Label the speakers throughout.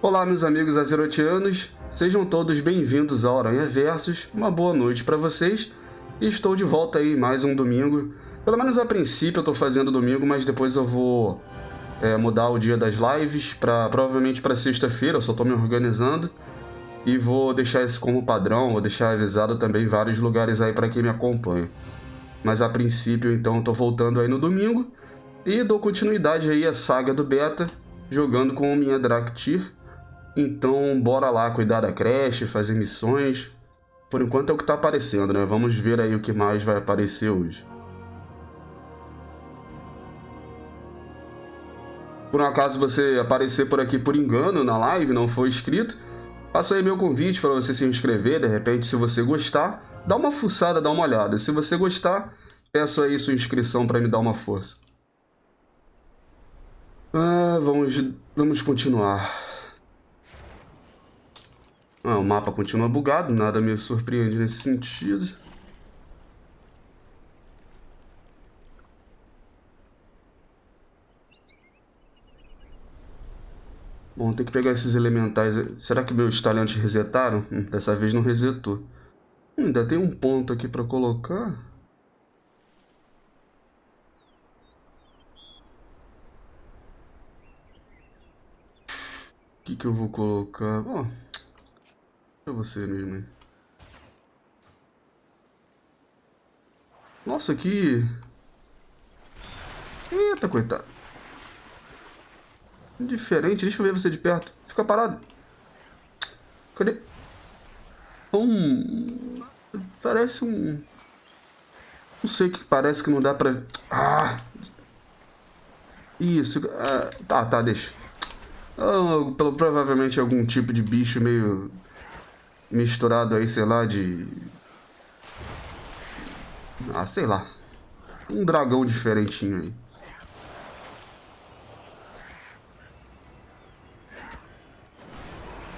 Speaker 1: Olá, meus amigos azerotianos, sejam todos bem-vindos ao Aranha Versus, uma boa noite para vocês, e estou de volta aí mais um domingo. Pelo menos a princípio eu estou fazendo domingo, mas depois eu vou mudar o dia das lives, provavelmente para sexta-feira, eu só estou me organizando, e vou deixar esse como padrão, vou deixar avisado também vários lugares aí para quem me acompanha. Mas a princípio, então, eu estou voltando aí no domingo, e dou continuidade aí à saga do beta, jogando com minha Draktyr. Então, bora lá cuidar da creche, fazer missões. Por enquanto é o que tá aparecendo, né? Vamos ver aí o que mais vai aparecer hoje. Por um acaso você aparecer por aqui por engano na live, não for inscrito, faço aí meu convite para você se inscrever. De repente, se você gostar, dá uma fuçada, dá uma olhada. Se você gostar, peço aí sua inscrição para me dar uma força. Vamos continuar. O mapa continua bugado, nada me surpreende nesse sentido. Bom, tem que pegar esses elementais. Será que meus talentos resetaram? Dessa vez não resetou. Ainda tem um ponto aqui para colocar. O que eu vou colocar? Bom, é você mesmo, hein? Nossa, que... Eita, coitado. Diferente, deixa eu ver você de perto. Fica parado. Cadê? Parece um... Não sei o que parece que não dá pra... Ah! Isso. Tá, deixa. Provavelmente algum tipo de bicho meio... misturado aí, sei lá, de... sei lá. Um dragão diferentinho aí.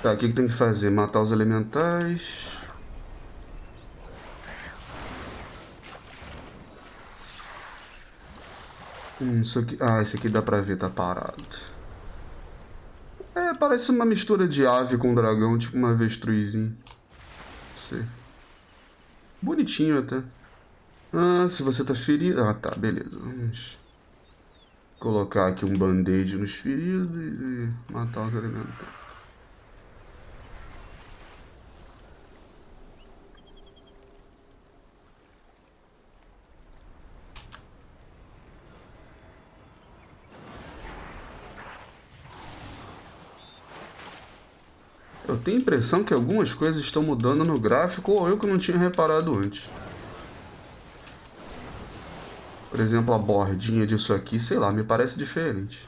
Speaker 1: Tá, o que tem que fazer? Matar os elementais. Isso aqui... esse aqui dá pra ver, tá parado. Parece uma mistura de ave com dragão, tipo uma avestruzinho. Não sei. Bonitinho até. Se você tá ferido... tá, beleza. Vamos colocar aqui um band-aid nos feridos e matar os elementais. Eu tenho a impressão que algumas coisas estão mudando no gráfico, ou eu que não tinha reparado antes. Por exemplo, a bordinha disso aqui, sei lá, me parece diferente.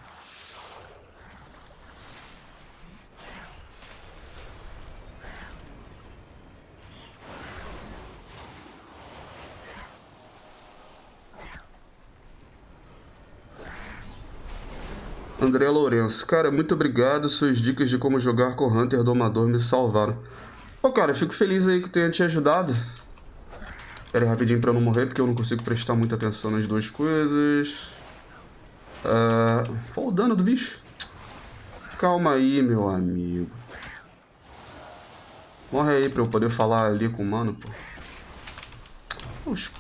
Speaker 1: André Lourenço, cara, muito obrigado. Suas dicas de como jogar com Hunter Domador me salvaram. Pô, cara, eu fico feliz aí que tenha te ajudado. Pera aí rapidinho pra eu não morrer, porque eu não consigo prestar muita atenção nas duas coisas. Qual o dano do bicho? Calma aí, meu amigo. Morre aí pra eu poder falar ali com o mano, pô. Poxa.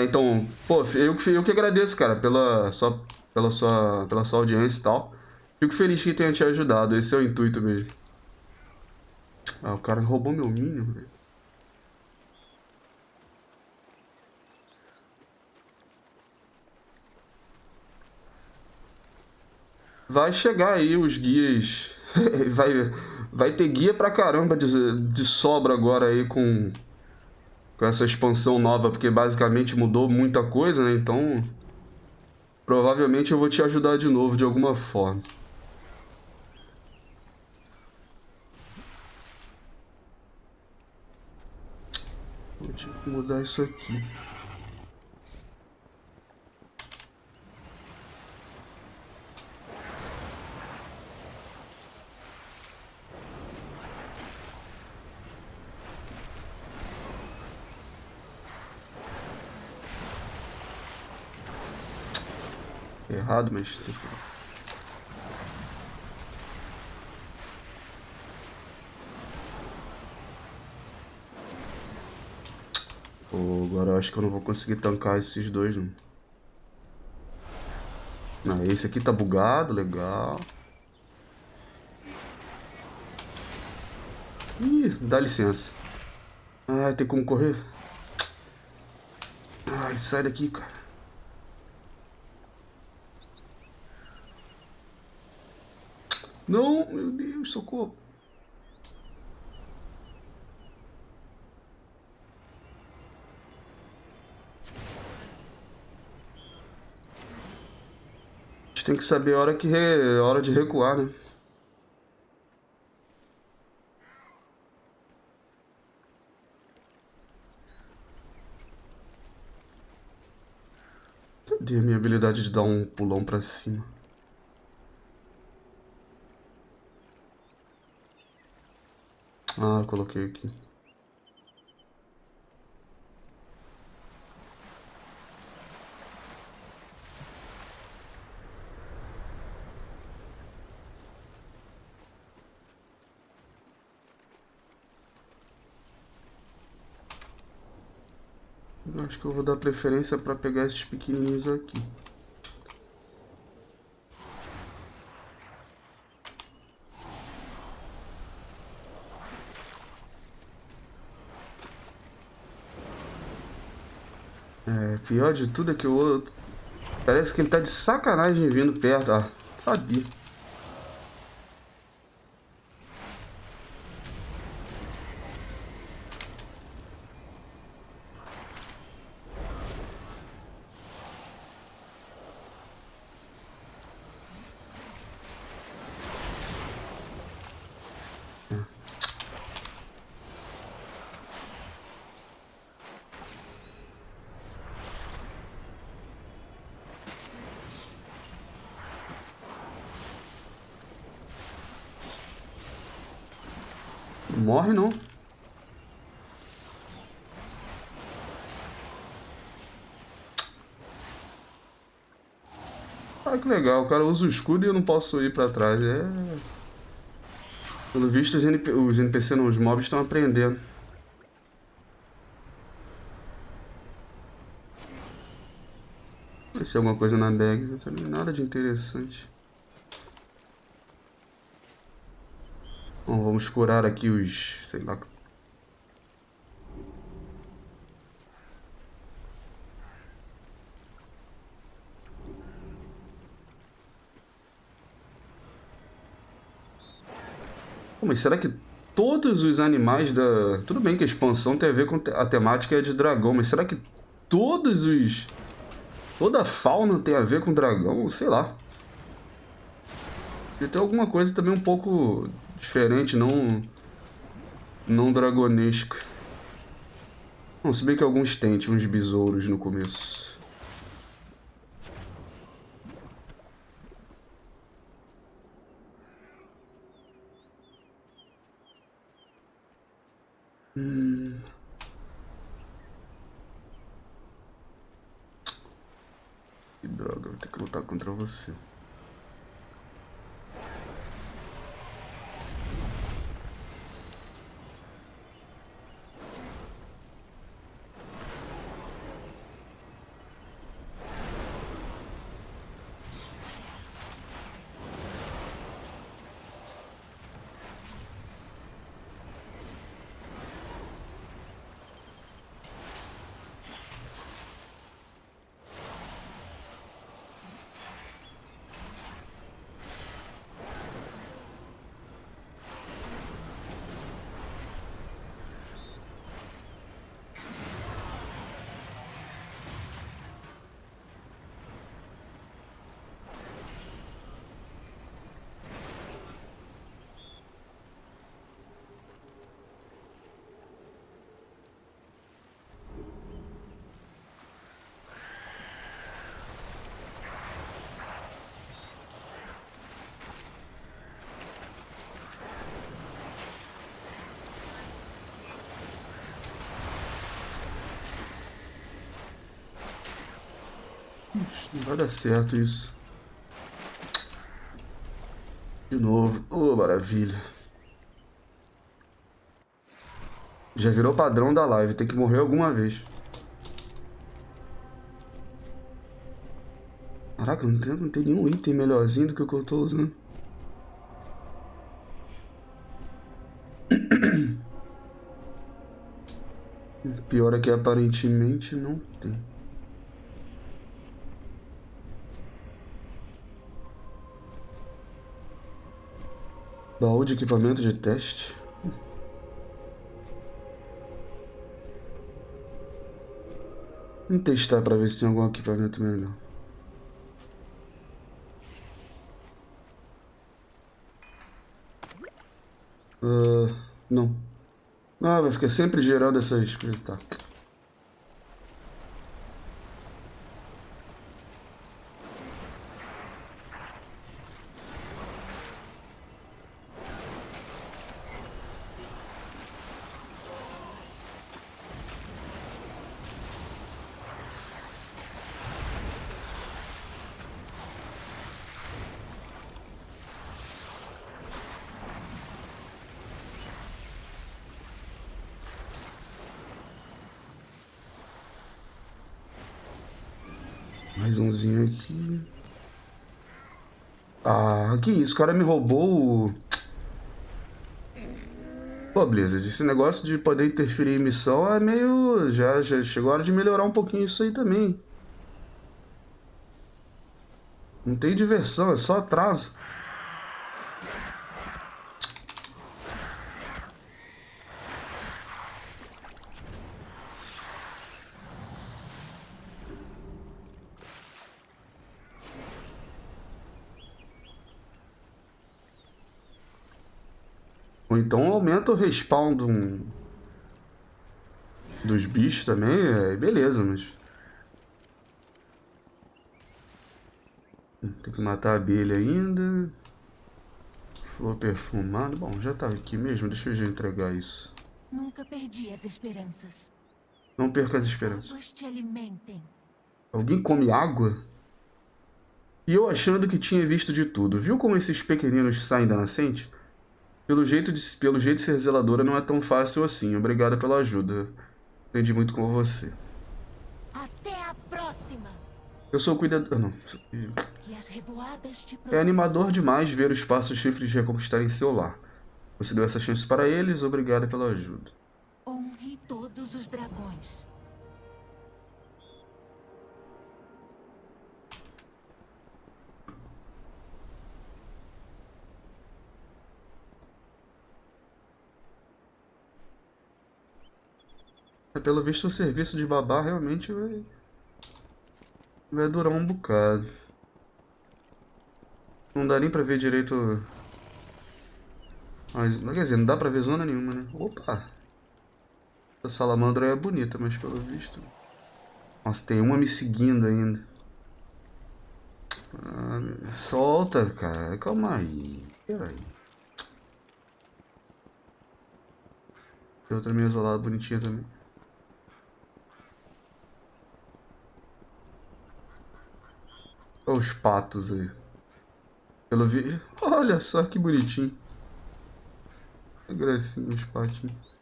Speaker 1: Então, pô, eu que agradeço, cara, pela sua audiência e tal. Fico feliz que tenha te ajudado, esse é o intuito mesmo. O cara roubou meu Minion, velho. Vai chegar aí os guias. vai ter guia pra caramba de sobra agora aí com essa expansão nova, porque basicamente mudou muita coisa, né? Então, provavelmente eu vou te ajudar de novo de alguma forma. Vou ter que mudar isso aqui. Errado, mas... Pô, agora eu acho que eu não vou conseguir tancar esses dois, não. Ah, esse aqui tá bugado, legal. Ih, dá licença. Ai, tem como correr? Ai, sai daqui, cara. Não, meu Deus, socorro. A gente tem que saber a hora, a hora de recuar, né? Cadê a minha habilidade de dar um pulão pra cima? Ah, coloquei aqui. Eu acho que eu vou dar preferência pra pegar esses pequenininhos aqui. É, pior de tudo é que o outro... Parece que ele tá de sacanagem vindo perto. Ah, sabia. Não morre não. Ah, que legal. O cara usa o escudo e eu não posso ir pra trás. É... Pelo visto, os NPC não, os mobs estão aprendendo. Vai ser alguma coisa na bag. Não tem nada de interessante. Bom, vamos curar aqui os... Sei lá. Pô, mas será que todos os animais da... Tudo bem que a expansão tem a ver com a temática de dragão, mas será que todos os... Toda a fauna tem a ver com dragão? Sei lá. E tem alguma coisa também um pouco diferente, não dragonesca. Não, se bem que alguns têm, tinha uns besouros no começo. Hum, que droga, vou ter que lutar contra você. Não vai dar certo isso. De novo. Oh, maravilha. Já virou padrão da live, tem que morrer alguma vez. Caraca, não tem nenhum item melhorzinho do que o que eu tô usando. Pior é que aparentemente não tem. Baú de equipamento de teste. Vamos testar pra ver se tem algum equipamento melhor. Não. Ah, vai ficar sempre gerando essas coisas. Tá. Mais umzinho aqui. Ah, que isso? O cara me roubou o... Pô, Blizzard, esse negócio de poder interferir em missão é meio... Já chegou a hora de melhorar um pouquinho isso aí também. Não tem diversão, é só atraso. Ou então aumenta o respawn dos bichos também, beleza, mas... Tem que matar a abelha ainda. Flor perfumada. Bom, já tá aqui mesmo, deixa eu já entregar isso.
Speaker 2: Nunca perdi as esperanças.
Speaker 1: Não perca as esperanças.
Speaker 2: Águas te alimentem.
Speaker 1: Alguém come água? E eu achando que tinha visto de tudo. Viu como esses pequeninos saem da nascente? Pelo jeito ser zeladora não é tão fácil assim. Obrigada pela ajuda. Aprendi muito com você.
Speaker 2: Até a próxima.
Speaker 1: Eu sou o cuidador... Não.
Speaker 2: Que as revoadas te
Speaker 1: É animador demais ver os passos chifres reconquistarem seu lar. Você deu essa chance para eles, obrigada pela ajuda.
Speaker 2: honre todos os dragões.
Speaker 1: Pelo visto, o serviço de babá realmente vai durar um bocado. Não dá nem pra ver direito... Mas, quer dizer, não dá pra ver zona nenhuma, né? Opa! Essa salamandra é bonita, mas pelo visto... Nossa, tem uma me seguindo ainda. Ah, solta, cara. Calma aí. Pera aí. Tem outra meio isolada, bonitinha também. Olha os patos aí. Pelo vi... Olha só que bonitinho. Que gracinha os patinhos.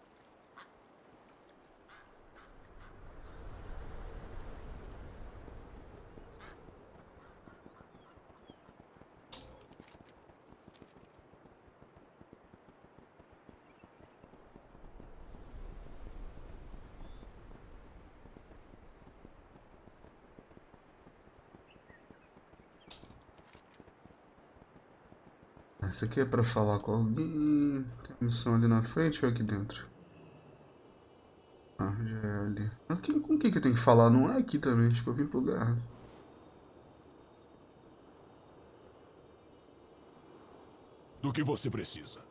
Speaker 1: Essa aqui é pra falar com alguém. Tem missão ali na frente ou aqui dentro? Ah, já é ali. Aqui, com quem que eu tenho que falar? Não é aqui também, acho que eu vim pro lugar.
Speaker 3: Do que você precisa?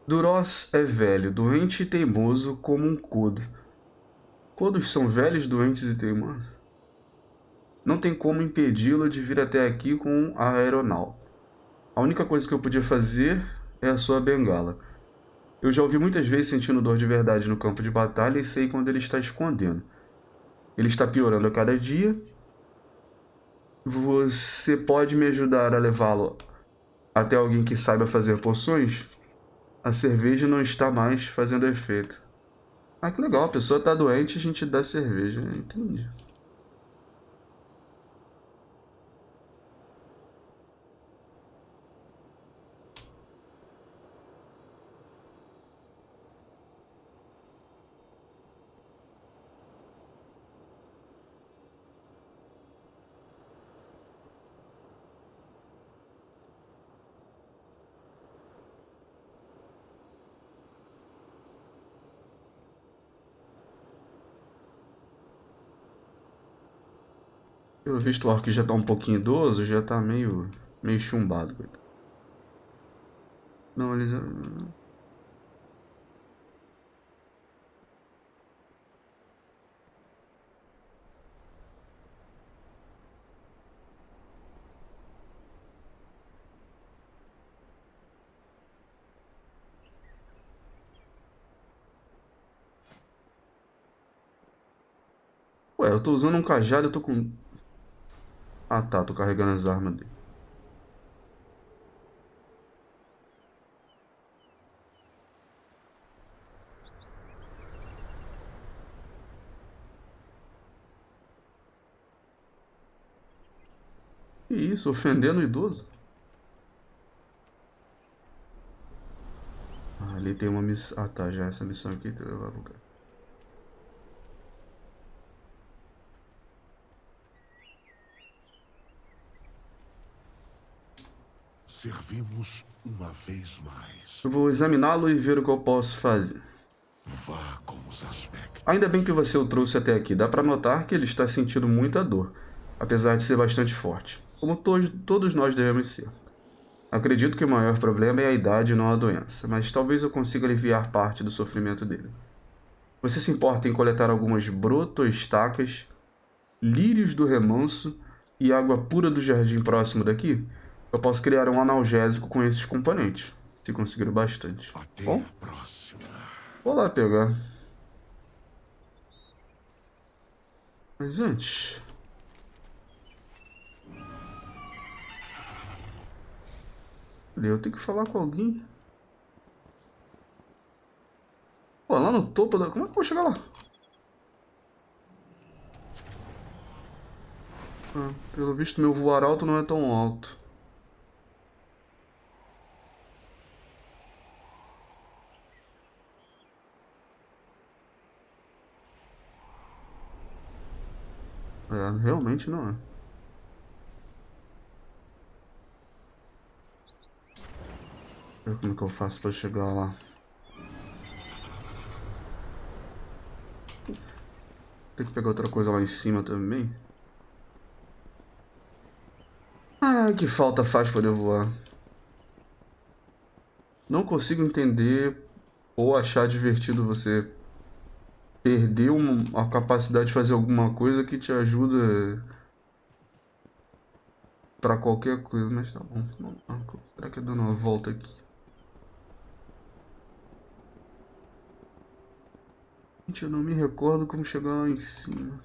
Speaker 1: Duros é velho, doente e teimoso como um codo. Codos são velhos, doentes e teimosos. Não tem como impedi-lo de vir até aqui com a aeronau. A única coisa que eu podia fazer é a sua bengala. Eu já ouvi muitas vezes sentindo dor de verdade no campo de batalha e sei quando ele está escondendo. Ele está piorando a cada dia. Você pode me ajudar a levá-lo até alguém que saiba fazer poções? A cerveja não está mais fazendo efeito. Ah, que legal. A pessoa tá doente, a gente dá cerveja. Entendi. Pelo visto, o orc já tá um pouquinho idoso, já tá meio chumbado. Não, eles... Ué, eu tô usando um cajado, eu tô com... Ah, tá, tô carregando as armas dele. Que isso, ofendendo o idoso? Ah, ali tem uma missão... Ah, tá, já essa missão aqui tem que levar pro lugar.
Speaker 3: Servimos uma vez mais.
Speaker 1: Eu vou examiná-lo e ver o que eu posso fazer.
Speaker 3: Vá com os aspectos.
Speaker 1: Ainda bem que você o trouxe até aqui. Dá pra notar que ele está sentindo muita dor, apesar de ser bastante forte, como todos nós devemos ser. Acredito que o maior problema é a idade e não a doença, mas talvez eu consiga aliviar parte do sofrimento dele. Você se importa em coletar algumas broto-estacas, lírios do remanso e água pura do jardim próximo daqui? Eu posso criar um analgésico com esses componentes, se conseguir o bastante.
Speaker 3: Até
Speaker 1: Bom,
Speaker 3: a próxima.
Speaker 1: vou lá pegar. Mas antes... eu tenho que falar com alguém. Pô, lá no topo da... Como é que eu vou chegar lá? Ah, pelo visto, meu voar alto não é tão alto. É, realmente não é. Ver como é que eu faço pra chegar lá. Tem que pegar outra coisa lá em cima também. Ah, que falta faz poder voar. Não consigo entender ou achar divertido você perder a capacidade de fazer alguma coisa que te ajuda pra qualquer coisa. Mas tá bom. Será que eu dou uma volta aqui? Gente, eu não me recordo como chegar lá em cima.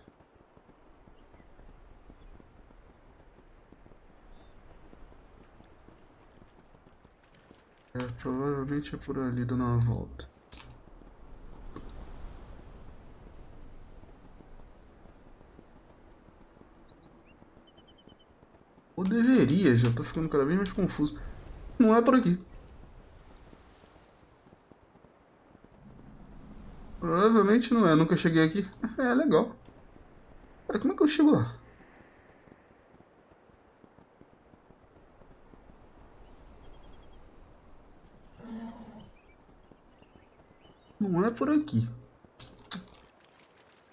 Speaker 1: É, provavelmente é por ali dando uma volta. Ou deveria, já tô ficando cada vez mais confuso. Não é por aqui. Provavelmente não é, nunca cheguei aqui. É, legal. Cara, como é que eu chego lá? Não é por aqui.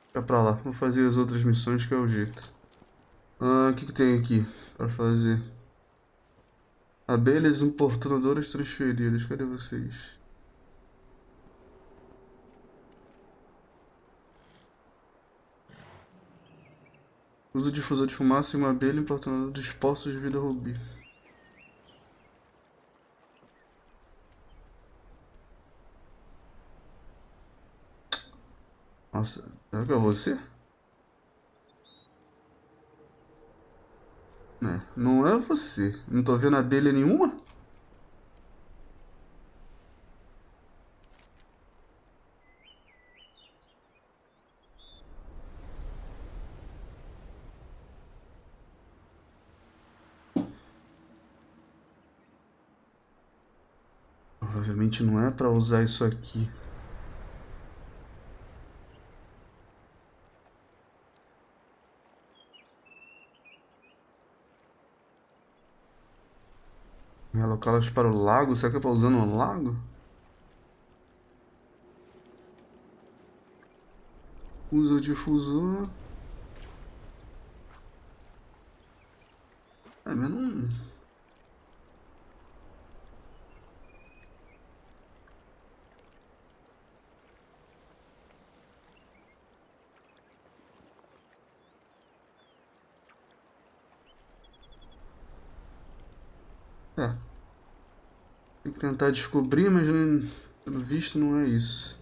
Speaker 1: Fica pra lá, vou fazer as outras missões que é o jeito. Ah, o que que tem aqui pra fazer? Abelhas importunadoras transferidas, cadê vocês? Usa difusor de fumaça em uma abelha importunadora dos poços de vida rubi. Nossa, será que é você? Não é você. Não tô vendo abelha nenhuma? Provavelmente não é pra usar isso aqui. Realocá-las para o lago? Será que é pra usar no lago? Usa o difusor. É, mas não... É. Tem que tentar descobrir, mas pelo visto não é isso.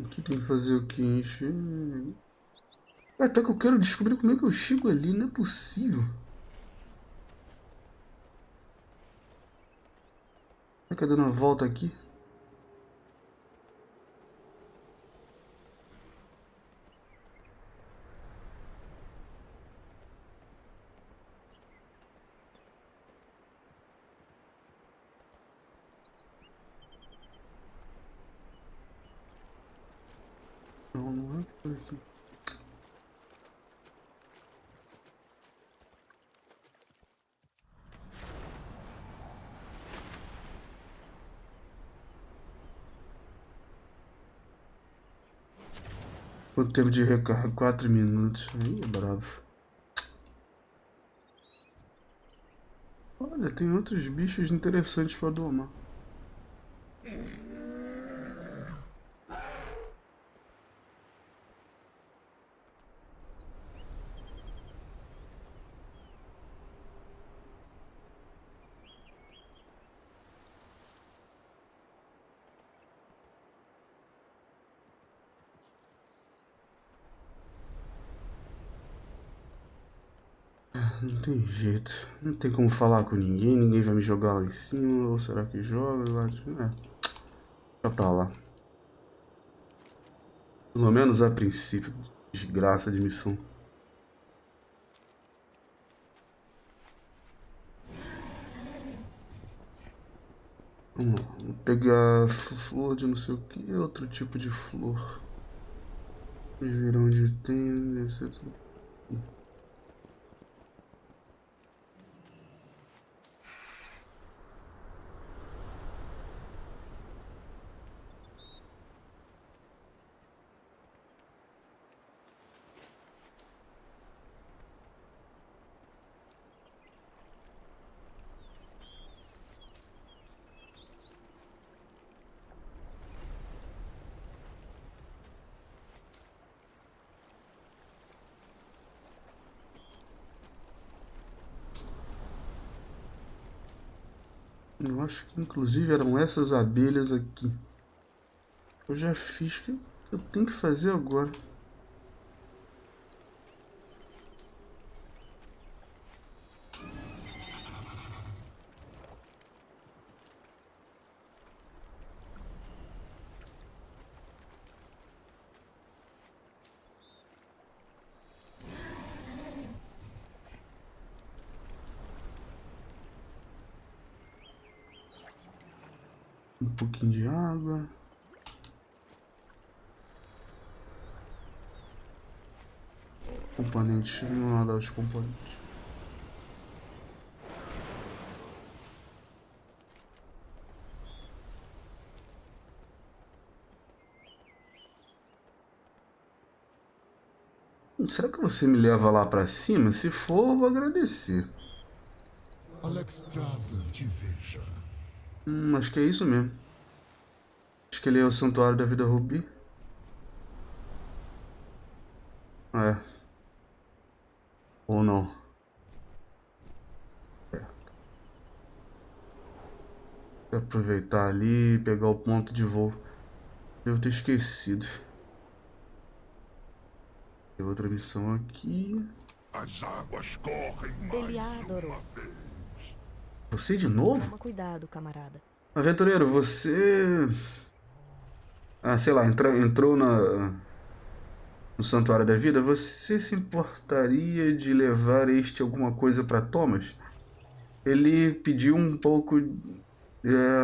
Speaker 1: Aqui tem que fazer o que? Encher... Até que eu quero descobrir como é que eu chego ali, não é possível. Fica dando uma volta aqui. Não, não é por aqui. O tempo de recarga, 4 minutos. Aí é bravo. Olha, tem outros bichos interessantes pra domar. Não tem jeito. Não tem como falar com ninguém. Ninguém vai me jogar lá em cima. Ou será que joga? Lá de... É. Deixa pra lá. Pelo menos a princípio. Desgraça de missão. Vamos lá. Vou pegar flor de não sei o que. Outro tipo de flor. Vamos ver onde tem. Deve ser tudo. Eu acho que inclusive eram essas abelhas aqui. Eu já fiz, que eu tenho que fazer agora. Um pouquinho de água. Componentes, não nada os componentes. Será que você me leva lá pra cima? Se for, eu vou agradecer.
Speaker 3: Alexstrasza te veja.
Speaker 1: Acho que é isso mesmo. Acho que ele é o Santuário da Vida Rubi. É. Ou não. Vou aproveitar ali e pegar o ponto de voo. Devo ter esquecido. Tem outra missão aqui.
Speaker 3: As águas correm mais
Speaker 4: Beliadoros.
Speaker 3: uma vez.
Speaker 1: Você de novo?
Speaker 4: Toma cuidado, camarada.
Speaker 1: Aventureiro, você... Ah, sei lá, entrou no Santuário da Vida. Você se importaria de levar alguma coisa para Thomas? Ele pediu um pouco...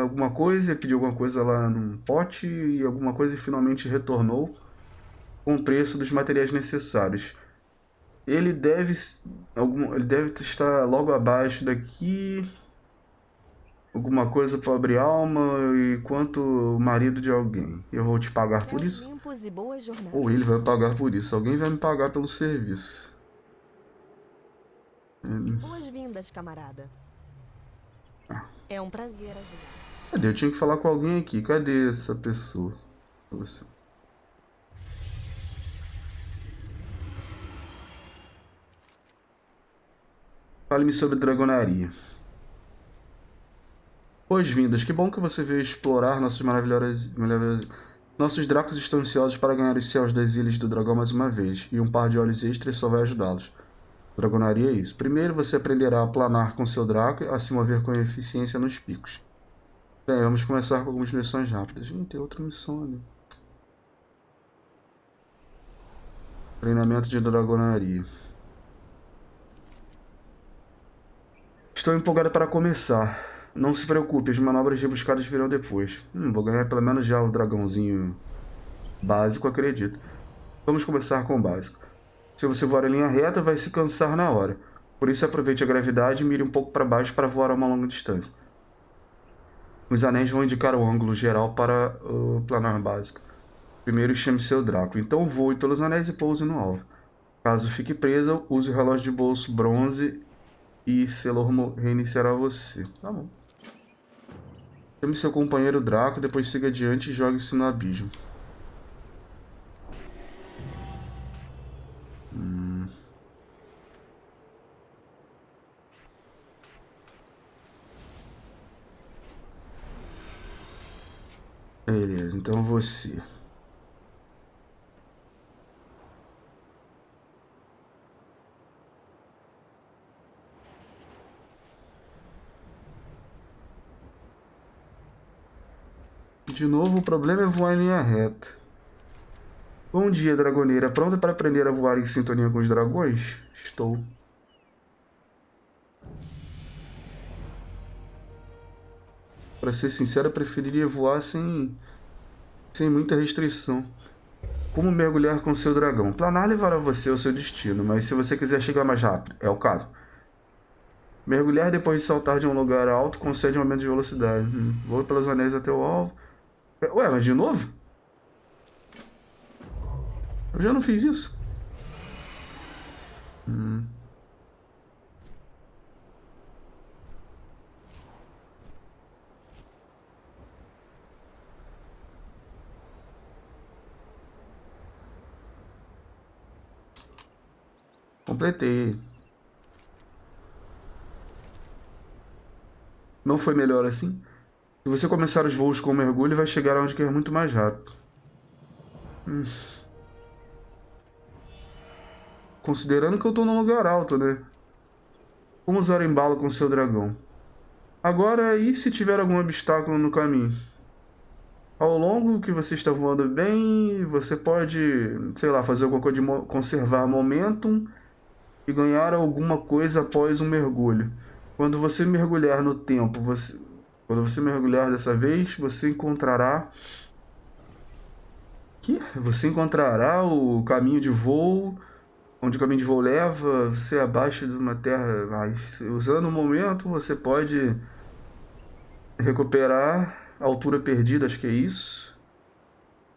Speaker 1: alguma coisa, pediu alguma coisa lá num pote e alguma coisa e finalmente retornou com o preço dos materiais necessários. Ele deve estar logo abaixo daqui. Alguma coisa pobre alma e quanto o marido de alguém. Eu vou te pagar por
Speaker 4: Céus
Speaker 1: isso?
Speaker 4: limpos e boas jornadas.
Speaker 1: Ou ele vai pagar por isso? Alguém vai me pagar pelo serviço.
Speaker 4: Boas-vindas, camarada. É um prazer ajudar.
Speaker 1: Cadê? Eu tinha que falar com alguém aqui. Cadê essa pessoa? Você. Fale-me sobre dragonaria. Boas-vindas. Que bom que você veio explorar nossos maravilhosos... Nossos dracos estão ansiosos para ganhar os céus das Ilhas do Dragão mais uma vez, e um par de olhos extras só vai ajudá-los. Dragonaria é isso. Primeiro você aprenderá a planar com seu draco e a se mover com eficiência nos picos. Bem, vamos começar com algumas missões rápidas. Gente, tem outra missão ali. Treinamento de dragonaria. Estou empolgado para começar. Não se preocupe, as manobras rebuscadas virão depois. Vou ganhar pelo menos já o dragãozinho básico, acredito. Vamos começar com o básico. Se você voar em linha reta, vai se cansar na hora. Por isso aproveite a gravidade e mire um pouco para baixo para voar a uma longa distância. Os anéis vão indicar o ângulo geral para o planar básico. Primeiro chame seu Draco, então voe pelos anéis e pouse no alvo. Caso fique preso, use o relógio de bolso bronze e Selor reiniciará você. Tá bom. Chame seu companheiro Draco, depois siga adiante e jogue-se no abismo. Beleza, então você. De novo, o problema é voar em linha reta. Bom dia, dragoneira. Pronta para aprender a voar em sintonia com os dragões? Estou. Para ser sincero, eu preferiria voar sem muita restrição. Como mergulhar com seu dragão? Planar levará você ao seu destino, mas se você quiser chegar mais rápido, é o caso. Mergulhar depois de saltar de um lugar alto concede um aumento de velocidade. Voe pelos anéis até o alvo. Ué, mas de novo? Eu já não fiz isso. Completei. Não foi melhor assim? Se você começar os voos com mergulho, vai chegar onde quer muito mais rápido. Considerando que eu tô num lugar alto, né? Como usar o embalo com seu dragão? Agora, e se tiver algum obstáculo no caminho? Ao longo que você está voando bem, você pode, sei lá, fazer alguma coisa de conservar momentum e ganhar alguma coisa após um mergulho. Quando você mergulhar no tempo, quando você mergulhar dessa vez, você encontrará o caminho de voo, onde o caminho de voo leva você abaixo de uma terra. Usando o momento, você pode recuperar a altura perdida, acho que é isso.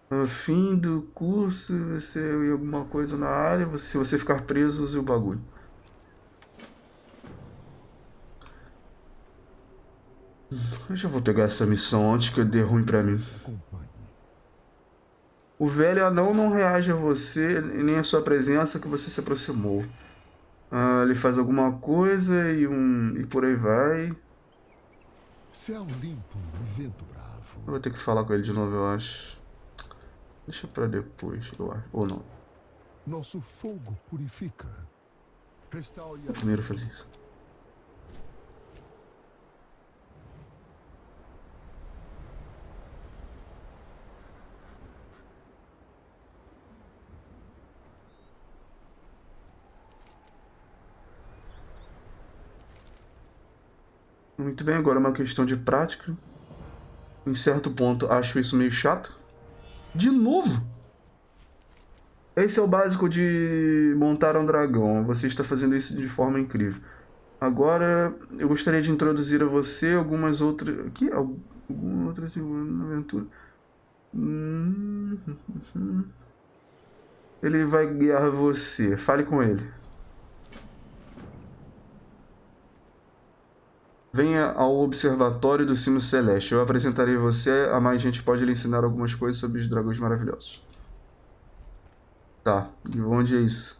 Speaker 1: No fim do curso, você em alguma coisa na área, se você ficar preso, use o bagulho. Eu já vou pegar essa missão antes que dê ruim pra mim. O velho anão não reage a você, nem a sua presença que você se aproximou. Ele faz alguma coisa e por aí vai.
Speaker 3: Céu limpo e vento bravo.
Speaker 1: Eu vou ter que falar com ele de novo, eu acho. Deixa pra depois, eu acho. Ou não.
Speaker 3: Nosso fogo purifica. Restaure
Speaker 1: Vou
Speaker 3: a
Speaker 1: primeiro fazer isso. Muito bem, agora é uma questão de prática. Em certo ponto, acho isso meio chato. De novo! Esse é o básico de montar um dragão. Você está fazendo isso de forma incrível. Agora, eu gostaria de introduzir a você algumas outras... Aqui? Alguma outra segunda aventura. Ele vai guiar você. Fale com ele. Venha ao Observatório do Sino Celeste. Eu apresentarei você a mais gente pode lhe ensinar algumas coisas sobre os dragões maravilhosos. Tá, e onde é isso?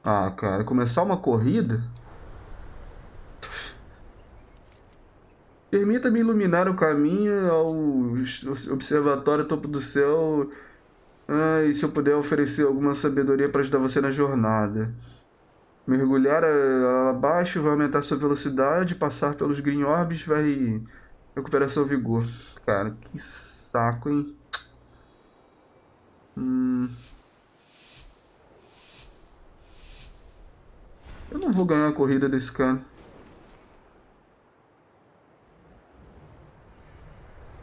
Speaker 1: Ah, cara, começar uma corrida? Permita-me iluminar o caminho ao Observatório Topo do Céu. Ah, e se eu puder oferecer alguma sabedoria para ajudar você na jornada. Mergulhar abaixo vai aumentar sua velocidade, passar pelos Green Orbs vai recuperar seu vigor. Cara, que saco, hein? Eu não vou ganhar a corrida desse cara.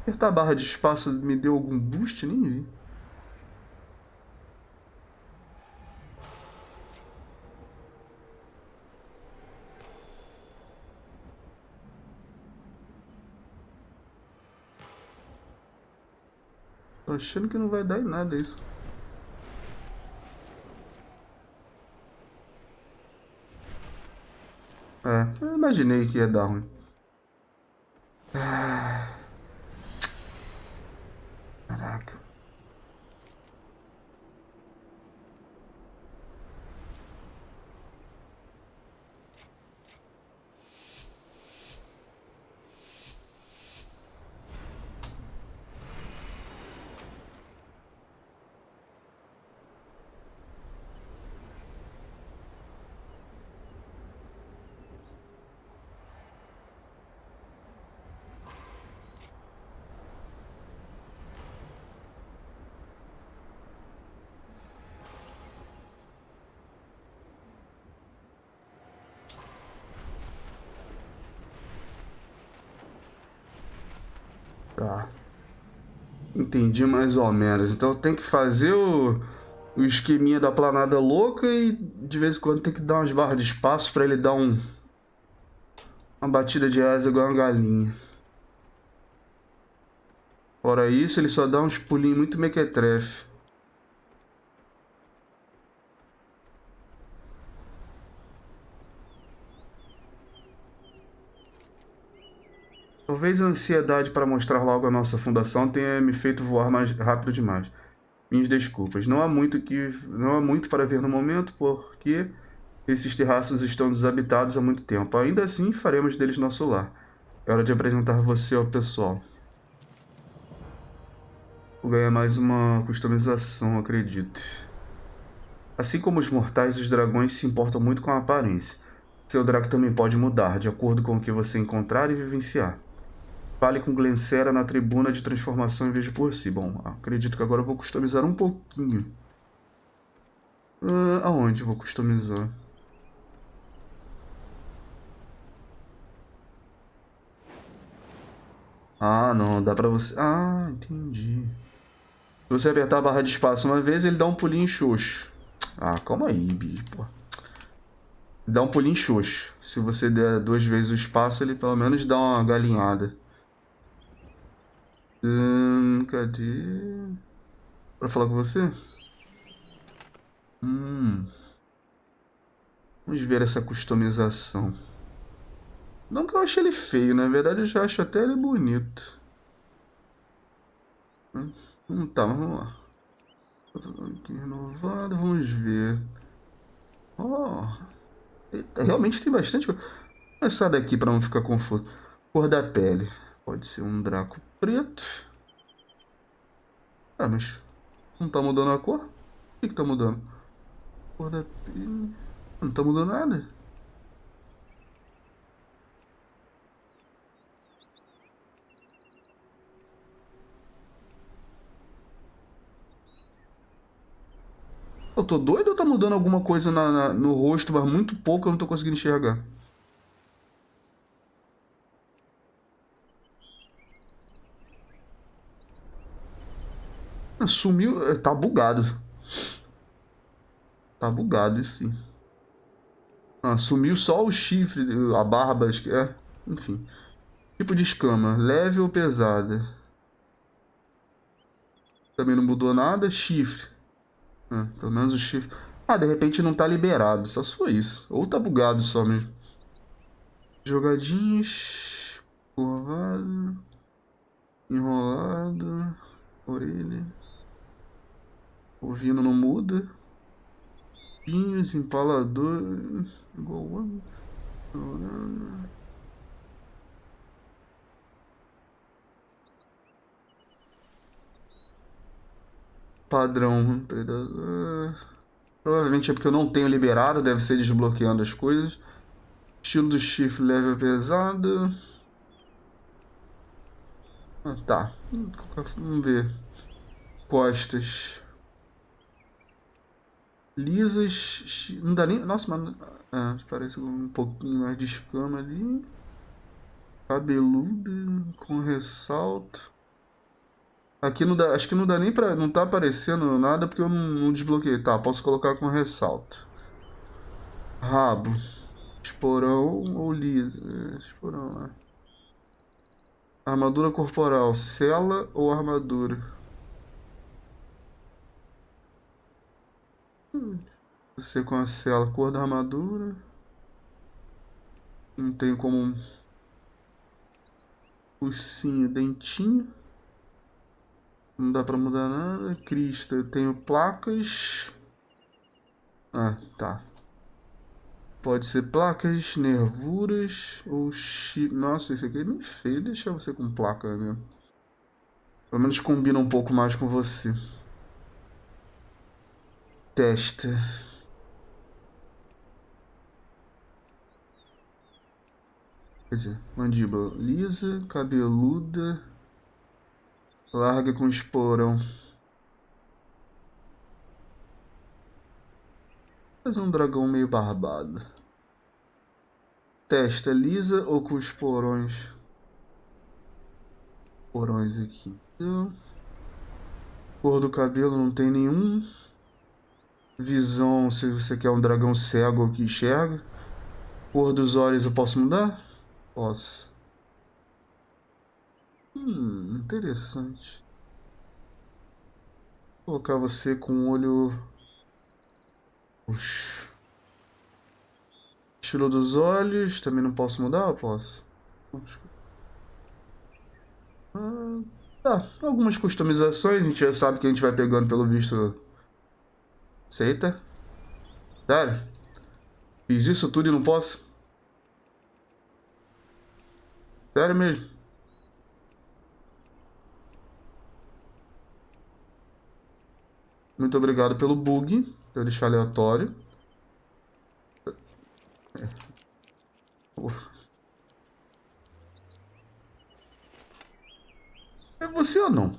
Speaker 1: Apertar a barra de espaço me deu algum boost? Nem vi. Tô achando que não vai dar em nada isso. É, eu imaginei que ia dar ruim. Caraca. Tá. Entendi mais ou menos. Então tem que fazer o esqueminha da planada louca e de vez em quando tem que dar umas barras de espaço pra ele dar uma batida de asa igual uma galinha. Fora isso, ele só dá uns pulinhos muito mequetrefe. Talvez a ansiedade para mostrar logo a nossa fundação tenha me feito voar mais rápido demais. Minhas desculpas. Não há muito para ver no momento, porque esses terraços estão desabitados há muito tempo. Ainda assim, faremos deles nosso lar. É hora de apresentar você ao pessoal. Vou ganhar mais uma customização, acredito. Assim como os mortais, os dragões se importam muito com a aparência. Seu Draco também pode mudar, de acordo com o que você encontrar e vivenciar. Fale com Glencera na tribuna de transformação e veja por si. Bom, acredito que agora eu vou customizar um pouquinho. Aonde eu vou customizar? Ah, não, dá pra você... Ah, entendi. Se você apertar a barra de espaço uma vez, ele dá um pulinho xoxo. Ah, calma aí, bicho, pô. Dá um pulinho xoxo. Se você der duas vezes o espaço, ele pelo menos dá uma galinhada. Cadê? Pra falar com você? Vamos ver essa customização. Não que eu ache ele feio, na verdade eu já acho até ele bonito. Tá, vamos lá. Aqui renovado, vamos ver. Oh, realmente tem bastante coisa. Começar daqui para não ficar confuso. Cor da pele. Pode ser um Draco preto. Ah, mas não tá mudando a cor? O que tá mudando? Cor da pele. Não tá mudando nada. Eu tô doido ou tá mudando alguma coisa no rosto, mas muito pouco eu não tô conseguindo enxergar? Sumiu. Tá bugado. Tá bugado isso sim. Sumiu só o chifre, a barba, acho que é. Enfim. Tipo de escama, leve ou pesada? Também não mudou nada. Chifre. Pelo menos o chifre. De repente não tá liberado, só se for isso. Ou tá bugado só mesmo. Jogadinhas. Curvado. Enrolado. Orelha. Ouvindo não muda. Pinhos, empalador. Igual. Padrão. Predador. Provavelmente é porque eu não tenho liberado, deve ser desbloqueando as coisas. Estilo do chifre leve ou pesado. Tá. Vamos ver. Costas. Lisas. Não dá nem. Nossa, mano. Parece um pouquinho mais de escama ali. Cabeluda. Com ressalto. Aqui não dá. Acho que não dá nem pra. Não tá aparecendo nada porque eu não desbloqueei. Tá, posso colocar com ressalto. Rabo. Esporão ou lisa? Esporão, né? Armadura corporal. Cela ou armadura? Você com a cela. Cor da armadura. Não tem como. Ursinho, dentinho. Não dá pra mudar nada. Crista, eu tenho placas. Tá. Pode ser placas, nervuras ou chip. Nossa, esse aqui é bem feio. Deixa você com placa mesmo. Pelo menos combina um pouco mais com você. Testa. Quer dizer, mandíbula lisa, cabeluda. Larga com esporão. Fazer um dragão meio barbado. Testa lisa ou com esporões? Esporões aqui. Cor do cabelo não tem nenhum. Visão, se você quer um dragão cego que enxerga. Cor dos olhos eu posso mudar? Posso. Interessante. Vou colocar você com o olho. Puxa. Estilo dos olhos, também não posso mudar ou posso? Tá, algumas customizações, a gente já sabe que a gente vai pegando pelo visto. Aceita? Sério? Fiz isso tudo e não posso? Sério mesmo? Muito obrigado pelo bug. Eu deixar aleatório. É você ou não?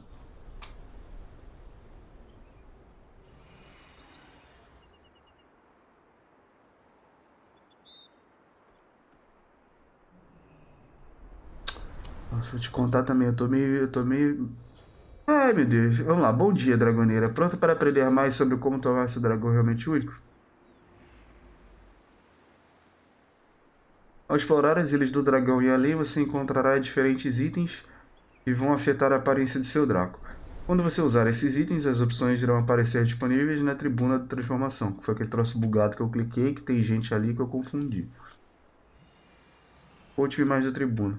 Speaker 1: Nossa, vou te contar também, eu tô meio... Ai, meu Deus. Vamos lá, bom dia, dragoneira. Pronta para aprender mais sobre como tornar esse dragão realmente único? Ao explorar as Ilhas do Dragão e além, você encontrará diferentes itens que vão afetar a aparência de seu Draco. Quando você usar esses itens, as opções irão aparecer disponíveis na tribuna de transformação, que foi aquele troço bugado que eu cliquei, que tem gente ali que eu confundi. Conte-me mais da tribuna.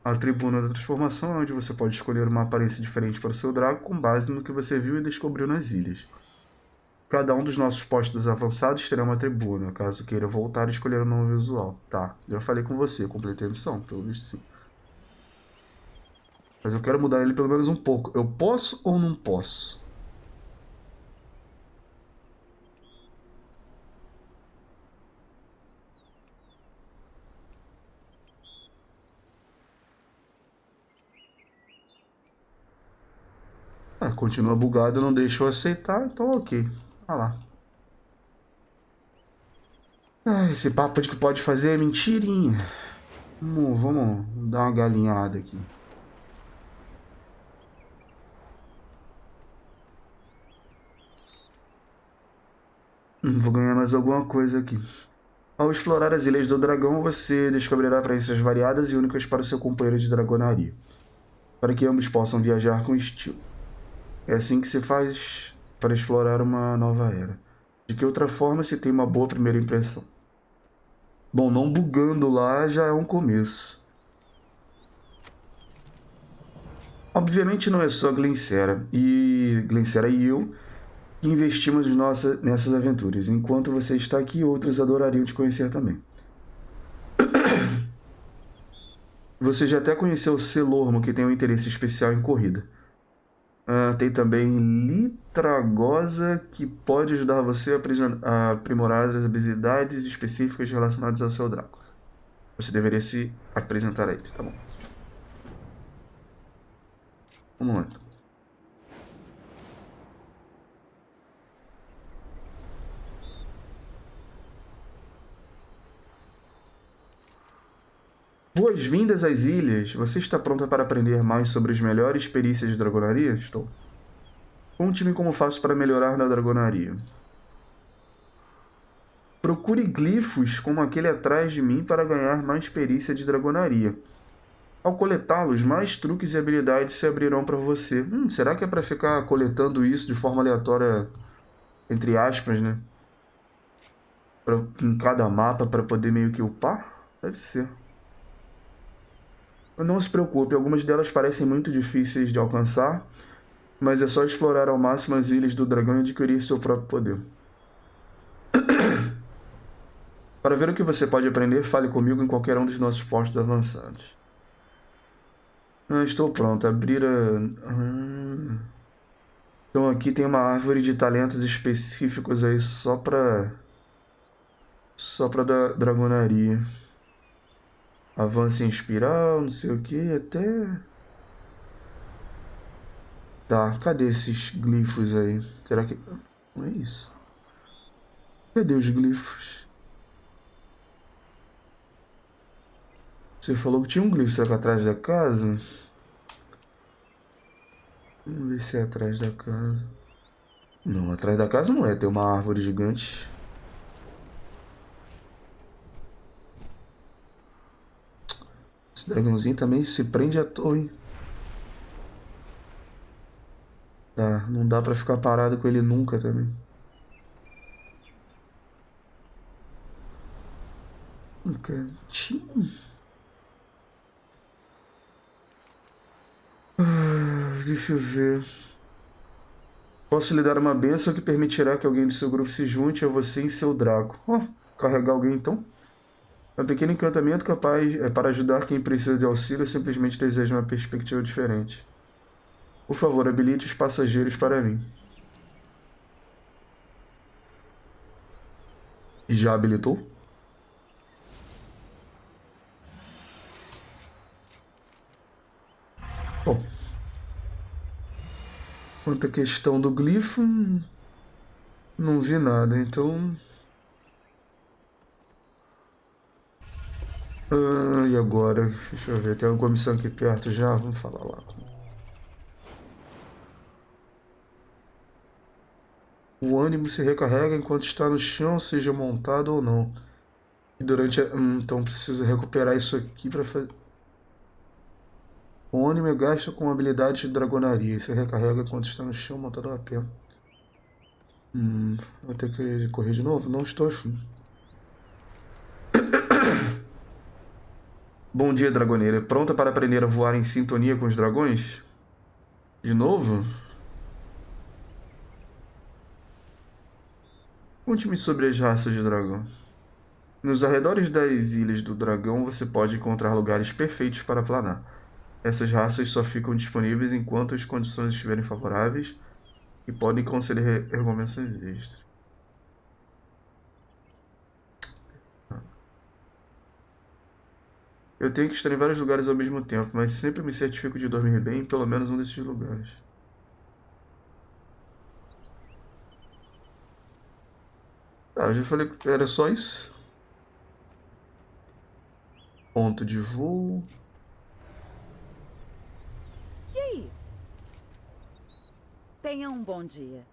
Speaker 1: A tribuna da transformação é onde você pode escolher uma aparência diferente para o seu Draco com base no que você viu e descobriu nas ilhas. Cada um dos nossos postos avançados terá uma tribuna. Caso queira voltar, escolher o nome visual. Tá, já falei com você, completei a missão, pelo visto sim. Mas eu quero mudar ele pelo menos um pouco. Eu posso ou não posso? Ah, continua bugado, não deixa eu aceitar, então ok. Olha lá. Ah, esse papo de que pode fazer é mentirinha. Vamos dar uma galinhada aqui. Vou ganhar mais alguma coisa aqui. Ao explorar as Ilhas do Dragão, você descobrirá aparências variadas e únicas para o seu companheiro de dragonaria, para que ambos possam viajar com estilo. É assim que se faz para explorar uma nova era. De que outra forma se tem uma boa primeira impressão? Bom, não bugando lá já é um começo. Obviamente não é só Glencera e eu que investimos nessas aventuras. Enquanto você está aqui, outros adorariam te conhecer também. Você já até conheceu o Celormo, que tem um interesse especial em corrida. Tem também Litragosa, que pode ajudar você a aprimorar as habilidades específicas relacionadas ao seu Draco. Você deveria se apresentar a ele, tá bom? Vamos lá. Boas-vindas às ilhas. Você está pronta para aprender mais sobre as melhores perícias de dragonaria? Estou. Conte-me como faço para melhorar na dragonaria. Procure glifos como aquele atrás de mim para ganhar mais perícia de dragonaria. Ao coletá-los, mais truques e habilidades se abrirão para você. Será que é para ficar coletando isso de forma aleatória, entre aspas, né? Em cada mapa para poder meio que upar? Deve ser. Não se preocupe, algumas delas parecem muito difíceis de alcançar, mas é só explorar ao máximo as Ilhas do Dragão e adquirir seu próprio poder. Para ver o que você pode aprender, fale comigo em qualquer um dos nossos postos avançados. Estou pronto. Abrir a... Então aqui tem uma árvore de talentos específicos aí só para dragonaria. Avance em espiral, não sei o que, até... Tá, cadê esses glifos aí? Será que... Não é isso? Cadê os glifos? Você falou que tinha um glifo, será que é atrás da casa? Vamos ver se é atrás da casa. Não, atrás da casa não é, tem uma árvore gigante. Esse dragãozinho também se prende à toa, hein? Tá, não dá pra ficar parado com ele nunca também. Um cantinho. Deixa eu ver. Posso lhe dar uma bênção que permitirá que alguém de seu grupo se junte a você em seu Draco. Carregar alguém então? É um pequeno encantamento capaz para ajudar quem precisa de auxílio ou simplesmente deseja uma perspectiva diferente. Por favor, habilite os passageiros para mim. E já habilitou? Bom. Quanto à questão do glifo, não vi nada, então... e agora? Deixa eu ver, tem alguma missão aqui perto já? Vamos falar lá. O ânimo se recarrega enquanto está no chão, seja montado ou não. E durante a... então preciso recuperar isso aqui para fazer... O ânimo é gasto com habilidade de dragonaria. Se recarrega enquanto está no chão, montado a pé. Vou ter que correr de novo? Não estou afim. Bom dia, dragoneira. Pronta para aprender a voar em sintonia com os dragões? De novo? Conte-me sobre as raças de dragão. Nos arredores das Ilhas do Dragão você pode encontrar lugares perfeitos para planar. Essas raças só ficam disponíveis enquanto as condições estiverem favoráveis e podem conceder recompensas extras. Eu tenho que estar em vários lugares ao mesmo tempo, mas sempre me certifico de dormir bem em pelo menos um desses lugares. Tá, eu já falei que era só isso. Ponto de voo.
Speaker 5: E aí? Tenha um bom dia.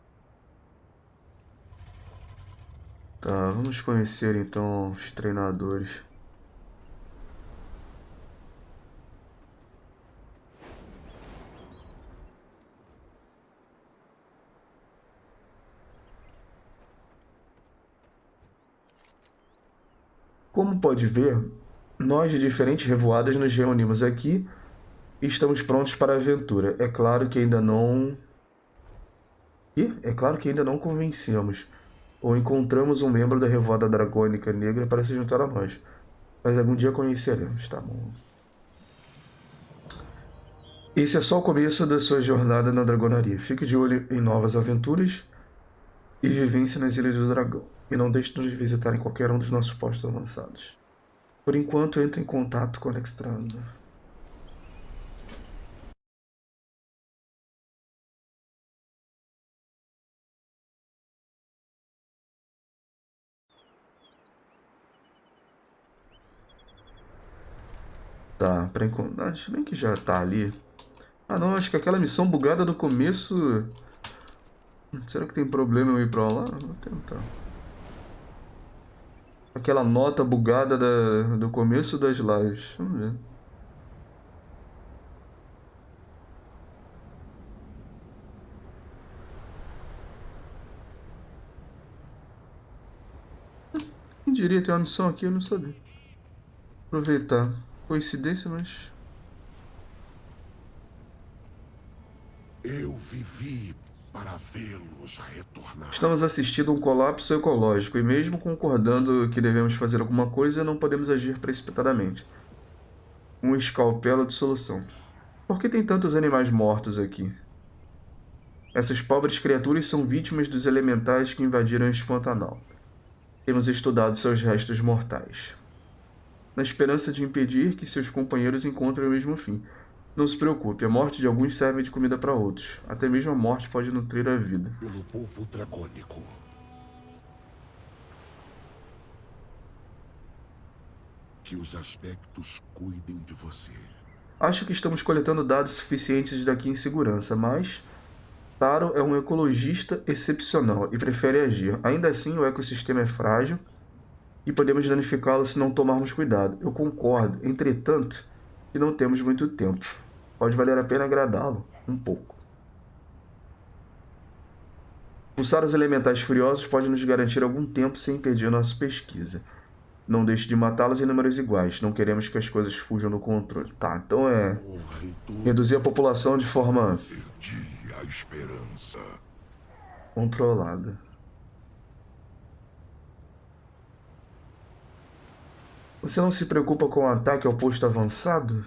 Speaker 1: Tá, vamos conhecer então os treinadores. Como pode ver, nós de diferentes revoadas nos reunimos aqui e estamos prontos para a aventura. É claro que ainda não convencemos ou encontramos um membro da Revoada Dragônica Negra para se juntar a nós. Mas algum dia conheceremos, tá bom? Esse é só o começo da sua jornada na Dragonaria. Fique de olho em novas aventuras e vivência nas Ilhas do Dragão. E não deixe de nos visitar em qualquer um dos nossos postos avançados. Por enquanto, entre em contato com a Alexstrasza. Tá, pra encontrar. Acho bem que já tá ali. Ah não, acho que aquela missão bugada do começo. Será que tem problema eu ir pra lá? Vou tentar. Aquela nota bugada do começo das lives. Vamos ver. Quem diria ter uma missão aqui, eu não sabia. Aproveitar. Coincidência, mas...
Speaker 3: Eu vivi para vê-los retornar.
Speaker 1: Estamos assistindo a um colapso ecológico e mesmo concordando que devemos fazer alguma coisa, não podemos agir precipitadamente. Um escalpelo de solução. Por que tem tantos animais mortos aqui? Essas pobres criaturas são vítimas dos elementais que invadiram este Pantanal. Temos estudado seus restos mortais, na esperança de impedir que seus companheiros encontrem o mesmo fim. Não se preocupe, a morte de alguns serve de comida para outros. Até mesmo a morte pode nutrir a vida.
Speaker 3: Pelo povo dragônico. Que os aspectos cuidem de você.
Speaker 1: Acho que estamos coletando dados suficientes daqui em segurança, mas... Taro é um ecologista excepcional e prefere agir. Ainda assim, o ecossistema é frágil e podemos danificá-lo se não tomarmos cuidado. Eu concordo, entretanto, que não temos muito tempo. Pode valer a pena agradá-lo um pouco. Pulsar os elementais furiosos pode nos garantir algum tempo sem impedir nossa pesquisa. Não deixe de matá-los em números iguais. Não queremos que as coisas fujam do controle. Tá, então é... reduzir a população de forma...
Speaker 3: Perdi a esperança.
Speaker 1: controlada. Você não se preocupa com o ataque ao posto avançado?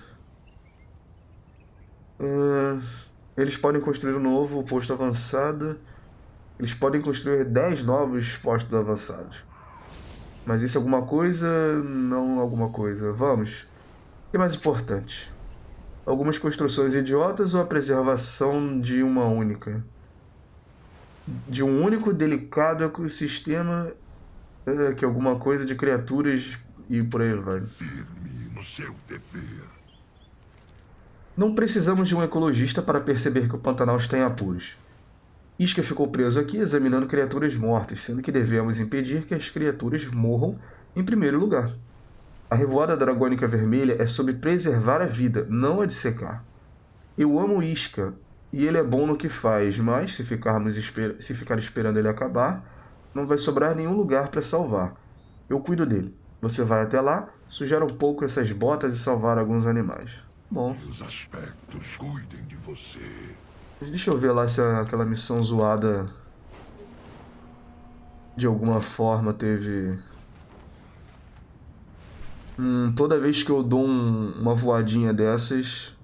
Speaker 1: Eles podem construir um novo posto avançado. Eles podem construir 10 novos postos avançados. Mas isso é alguma coisa? Não alguma coisa. Vamos. O que é mais importante? Algumas construções idiotas ou a preservação de uma única? De um único delicado ecossistema que alguma coisa de criaturas e por aí vai.
Speaker 3: Firme no seu dever.
Speaker 1: Não precisamos de um ecologista para perceber que o Pantanal está em apuros. Isca ficou preso aqui examinando criaturas mortas, sendo que devemos impedir que as criaturas morram em primeiro lugar. A Revoada Dragônica Vermelha é sobre preservar a vida, não a dissecar. Eu amo Isca, e ele é bom no que faz, mas se ficar esperando ele acabar, não vai sobrar nenhum lugar para salvar. Eu cuido dele. Você vai até lá, sujar um pouco essas botas e salvar alguns animais. Bom.
Speaker 3: Que os aspectos cuidem de você.
Speaker 1: Deixa eu ver lá se aquela missão zoada de alguma forma teve... toda vez que eu dou uma voadinha dessas,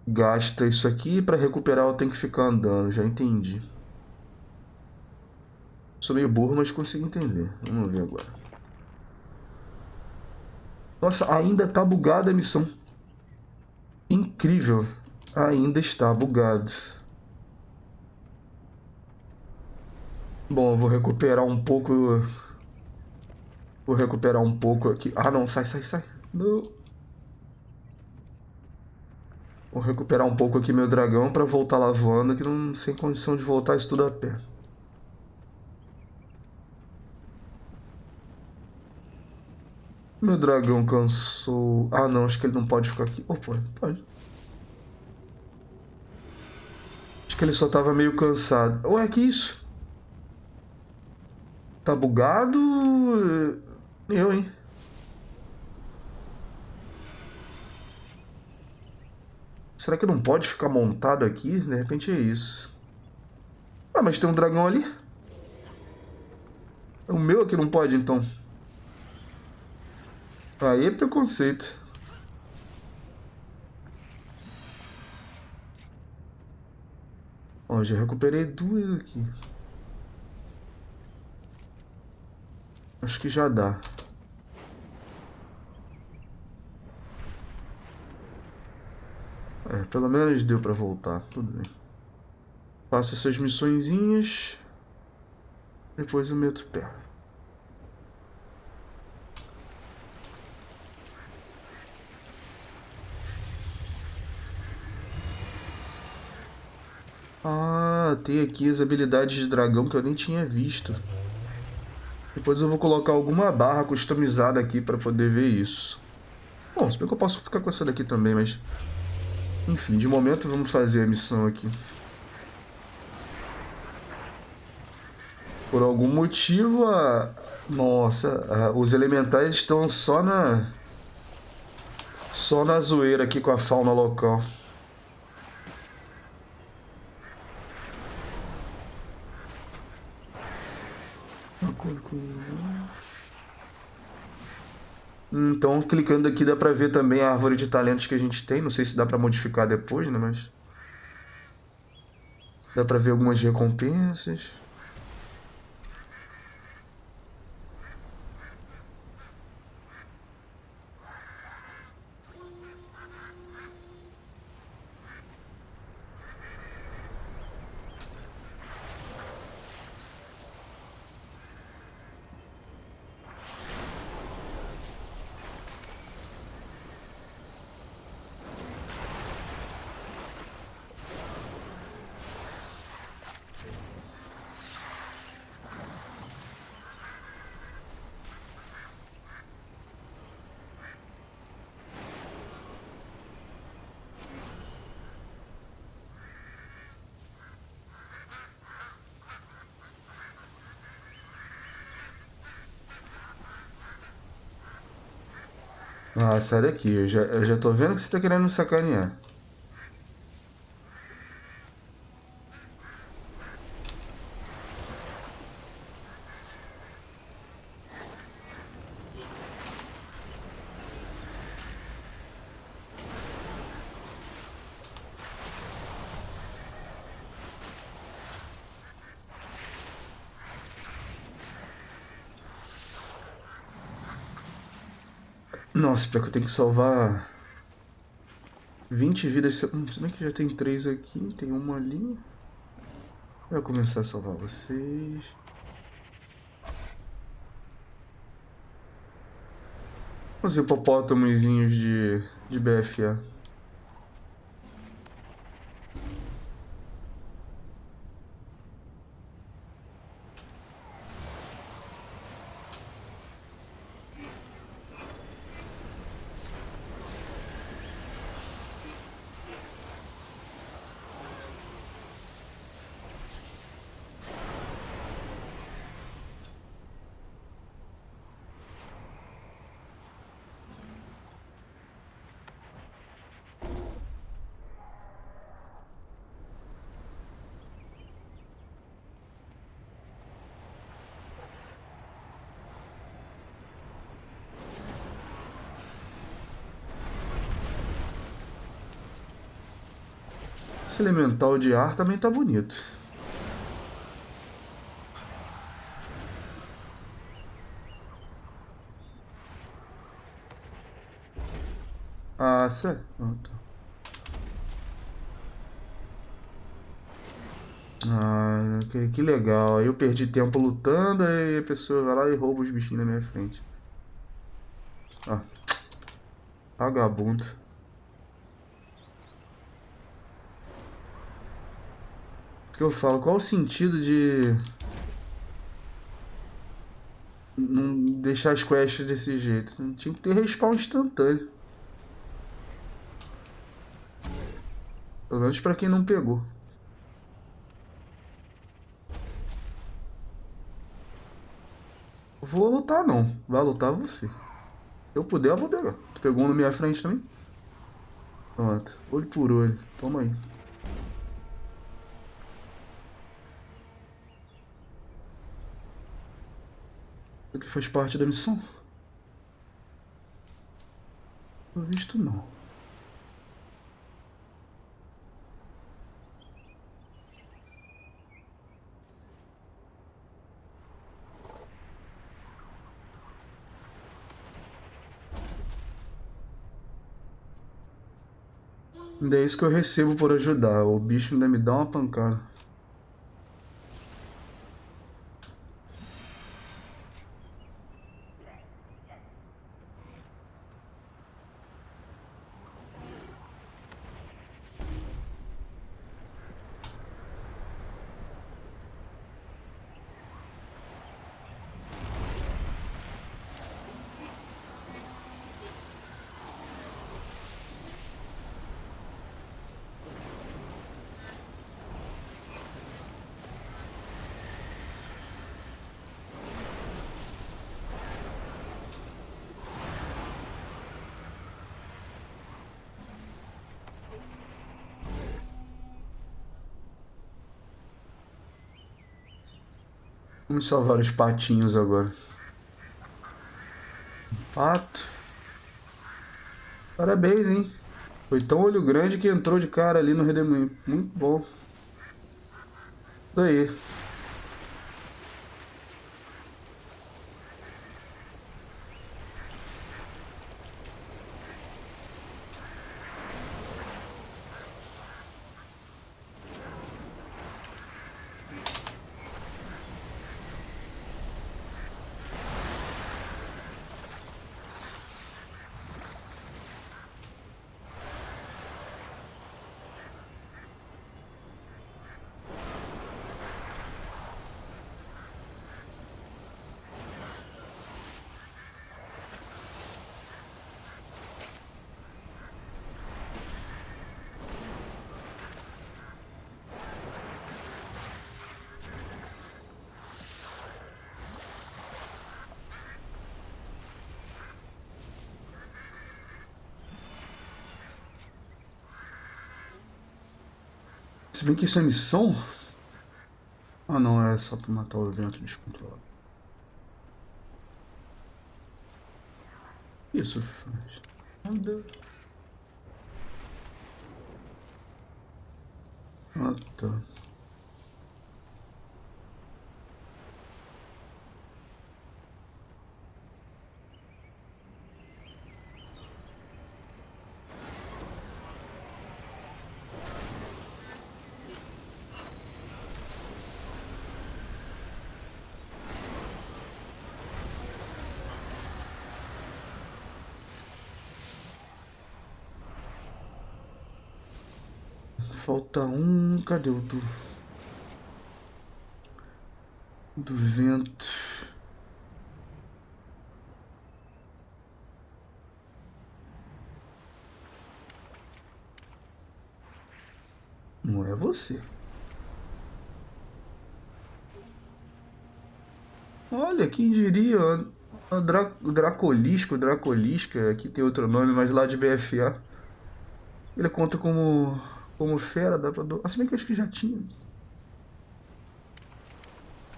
Speaker 1: gasta isso aqui. Para recuperar eu tenho que ficar andando. Já entendi. Sou meio burro, mas consigo entender. Vamos ver agora. Nossa, ainda tá bugada a missão. Incrível. Ainda está bugado. Bom, eu vou recuperar um pouco. Vou recuperar um pouco aqui. Ah, não. Sai, sai, sai. Não. Vou recuperar um pouco aqui meu dragão para voltar lá voando, que não sem condição de voltar isso tudo a pé. Meu dragão cansou. Ah, não. Acho que ele não pode ficar aqui. Oh, pode. Acho que ele só tava meio cansado. Ué, que isso? Tá bugado? Eu, hein? Será que não pode ficar montado aqui? De repente é isso. Ah, mas tem um dragão ali. O meu aqui não pode, então. Aí é preconceito. Ó, já recuperei duas aqui. Acho que já dá. É, pelo menos deu pra voltar. Tudo bem. Faço essas missõezinhas. Depois eu meto o pé. Ah, tem aqui as habilidades de dragão que eu nem tinha visto. Depois eu vou colocar alguma barra customizada aqui para poder ver isso. Bom, se bem que eu posso ficar com essa daqui também, mas... Enfim, de momento vamos fazer a missão aqui. Por algum motivo, Nossa, os elementais estão só na zoeira aqui com a fauna local. Então, clicando aqui dá pra ver também a árvore de talentos que a gente tem. Não sei se dá pra modificar depois, né? Mas... dá pra ver algumas recompensas. Ah, sai daqui. Eu já tô vendo que você tá querendo me sacanear. Nossa, pior que eu tenho que salvar 20 vidas. Se bem que já tem 3 aqui, tem uma ali. Eu vou começar a salvar vocês. Os hipopótamozinhos de BFA. Esse elemental de ar também tá bonito. Ah, sério? Ah, tá. Ah, que legal. Aí eu perdi tempo lutando, aí a pessoa vai lá e rouba os bichinhos na minha frente. Ah, vagabundo. O que eu falo? Qual o sentido de não deixar as quests desse jeito? Não tinha que ter respawn instantâneo. Pelo menos pra quem não pegou. Vou lutar não. Vai lutar você. Se eu puder, eu vou pegar. Tu pegou um na minha frente também? Pronto. Olho por olho. Toma aí. Isso aqui faz parte da missão? Pelo visto não. Ainda é isso que eu recebo por ajudar. O bicho ainda me dá uma pancada. Vamos salvar os patinhos agora. Pato. Parabéns, hein? Foi tão olho grande que entrou de cara ali no redemoinho. Muito bom. Isso aí. Se bem que isso é missão? Ah não, é só pra matar o evento descontrolado. Isso faz. Nada. Ah tá. Falta um. Cadê o do vento? Não é você. Olha, quem diria? A Dracolisca, aqui tem outro nome, mas lá de BFA. Ele conta como fera, dá pra... Ah, se bem que eu acho que já tinha.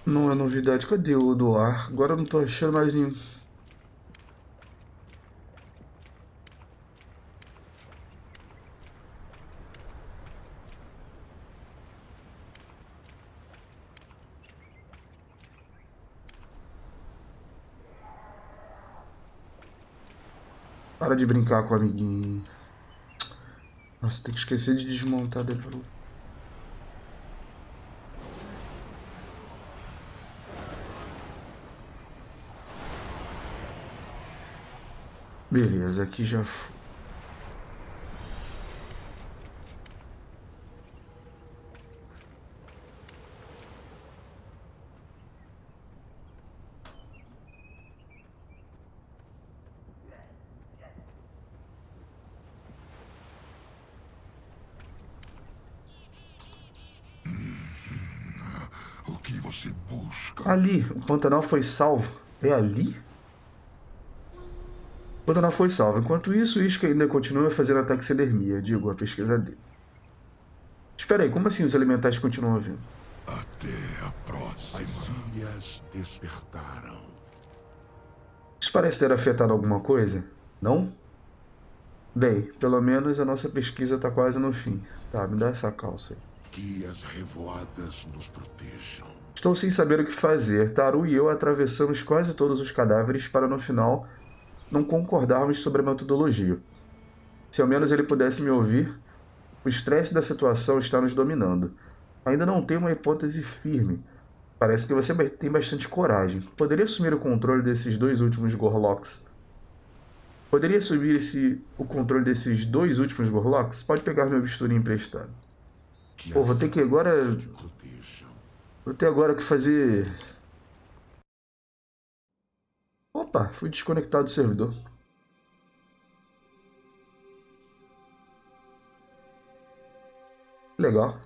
Speaker 1: Não é novidade. Cadê o do ar? Agora eu não tô achando mais nenhum. Para de brincar com o amiguinho. Nossa, tem que esquecer de desmontar depois. Beleza, aqui já foi.
Speaker 3: O que você busca?
Speaker 1: Ali, o Pantanal foi salvo. É ali? O Pantanal foi salvo. Enquanto isso, o Isca ainda continua fazendo a taxidermia, digo, a pesquisa dele. Espera aí, como assim os elementais continuam vindo?
Speaker 3: Até a próxima. As ilhas despertaram.
Speaker 1: Isso parece ter afetado alguma coisa? Não? Bem, pelo menos a nossa pesquisa está quase no fim. Tá, me dá essa calça aí.
Speaker 3: Que as revoadas nos protejam.
Speaker 1: Estou sem saber o que fazer. Taru e eu atravessamos quase todos os cadáveres para no final não concordarmos sobre a metodologia. Se ao menos ele pudesse me ouvir, o estresse da situação está nos dominando. Ainda não tenho uma hipótese firme. Parece que você tem bastante coragem. Poderia assumir o controle desses dois últimos Gorloks? Poderia assumir o controle desses dois últimos Gorloks? Pode pegar meu bisturi emprestado. Pô, vou ter que agora... Vou ter agora que fazer... Opa, fui desconectado do servidor. Legal.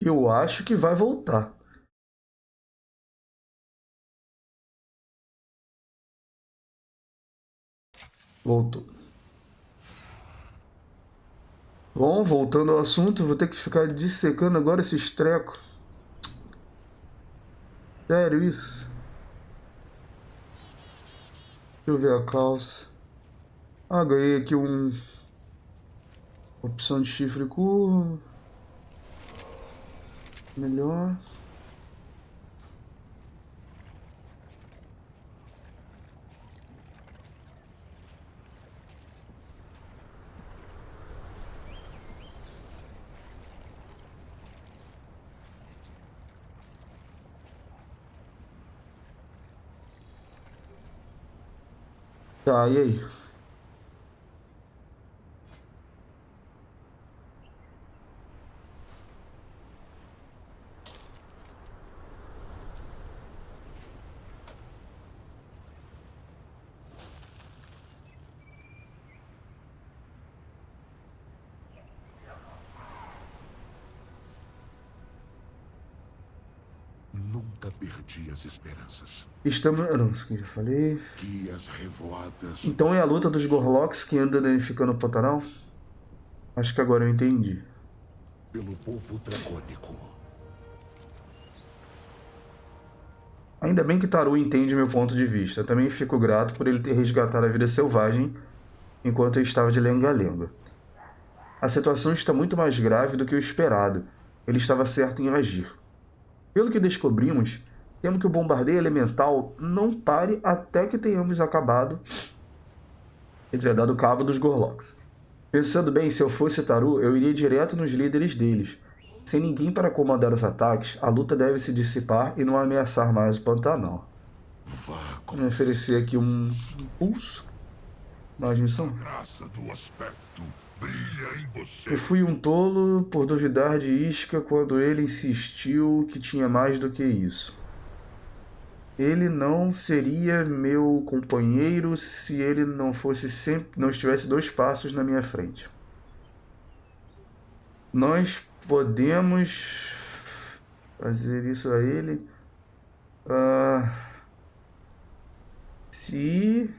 Speaker 1: Eu acho que vai voltar. Voltou. Bom, voltando ao assunto, vou ter que ficar dissecando agora esses trecos. Sério isso? Deixa eu ver a calça. Ah, ganhei aqui opção de chifre curvo. Melhor. Tá, e aí?
Speaker 3: Nunca perdi as esperanças.
Speaker 1: Estamos... Não, isso que eu já falei.
Speaker 3: Que as revoadas...
Speaker 1: Então é a luta dos Gorloks que anda danificando o Pantanal? Acho que agora eu entendi.
Speaker 3: Pelo povo dracônico.
Speaker 1: Ainda bem que Taru entende meu ponto de vista. Também fico grato por ele ter resgatado a vida selvagem enquanto eu estava de lenga-lenga. A situação está muito mais grave do que o esperado. Ele estava certo em agir. Pelo que descobrimos, temos que o bombardeio elemental não pare até que tenhamos acabado, quer dizer, dado cabo dos Gorloks. Pensando bem, se eu fosse Taru, eu iria direto nos líderes deles. Sem ninguém para comandar os ataques, a luta deve se dissipar e não ameaçar mais o Pantanal. Vou me oferecer aqui um pulso. Mais missão.
Speaker 3: Graça do aspecto brilha em você.
Speaker 1: Eu fui um tolo por duvidar de Isca quando ele insistiu que tinha mais do que isso. Ele não seria meu companheiro se ele não estivesse 2 passos na minha frente. Nós podemos fazer isso a ele se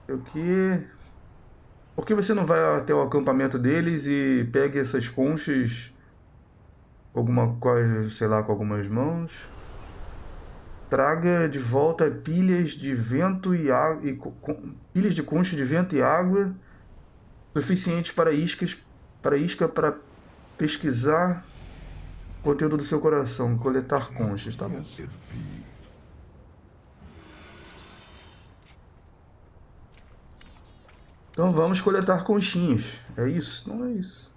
Speaker 1: o que... Por que você não vai até o acampamento deles e pega essas conchas, alguma coisa, sei lá, com algumas mãos?
Speaker 6: Traga de volta pilhas de vento e água, pilhas de concha de vento e água suficientes para isca para pesquisar o conteúdo do seu coração, coletar conchas, tá bom?
Speaker 3: Servir.
Speaker 6: Então vamos coletar conchinhas. É isso? Não é isso.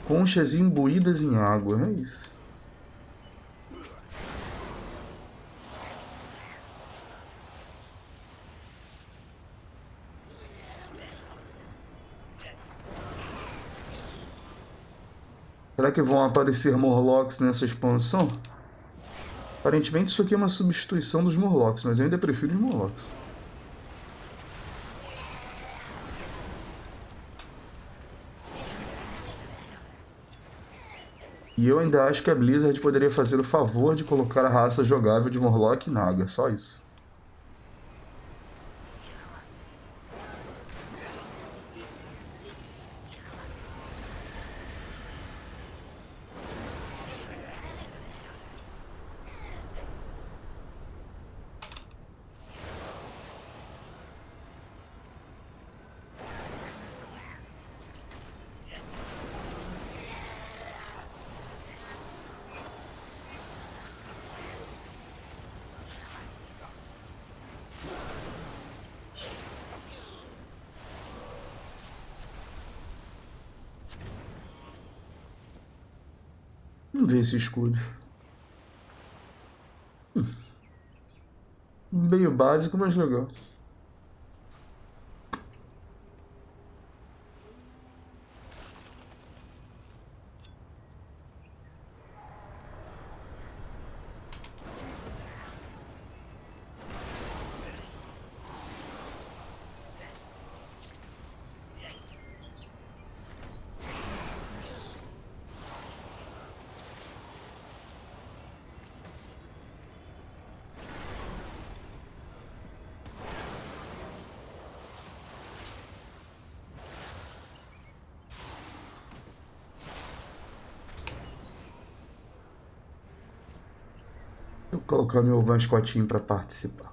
Speaker 6: Conchas imbuídas em água, é isso. Será que vão aparecer Morlocks nessa expansão? Aparentemente isso aqui é uma substituição dos Morlocks, mas eu ainda prefiro os Morlocks. E eu ainda acho que a Blizzard poderia fazer o favor de colocar a raça jogável de Morlock e Naga, só isso. Vamos ver esse escudo. Meio básico, mas legal. Vou colocar meu mascotinho para participar.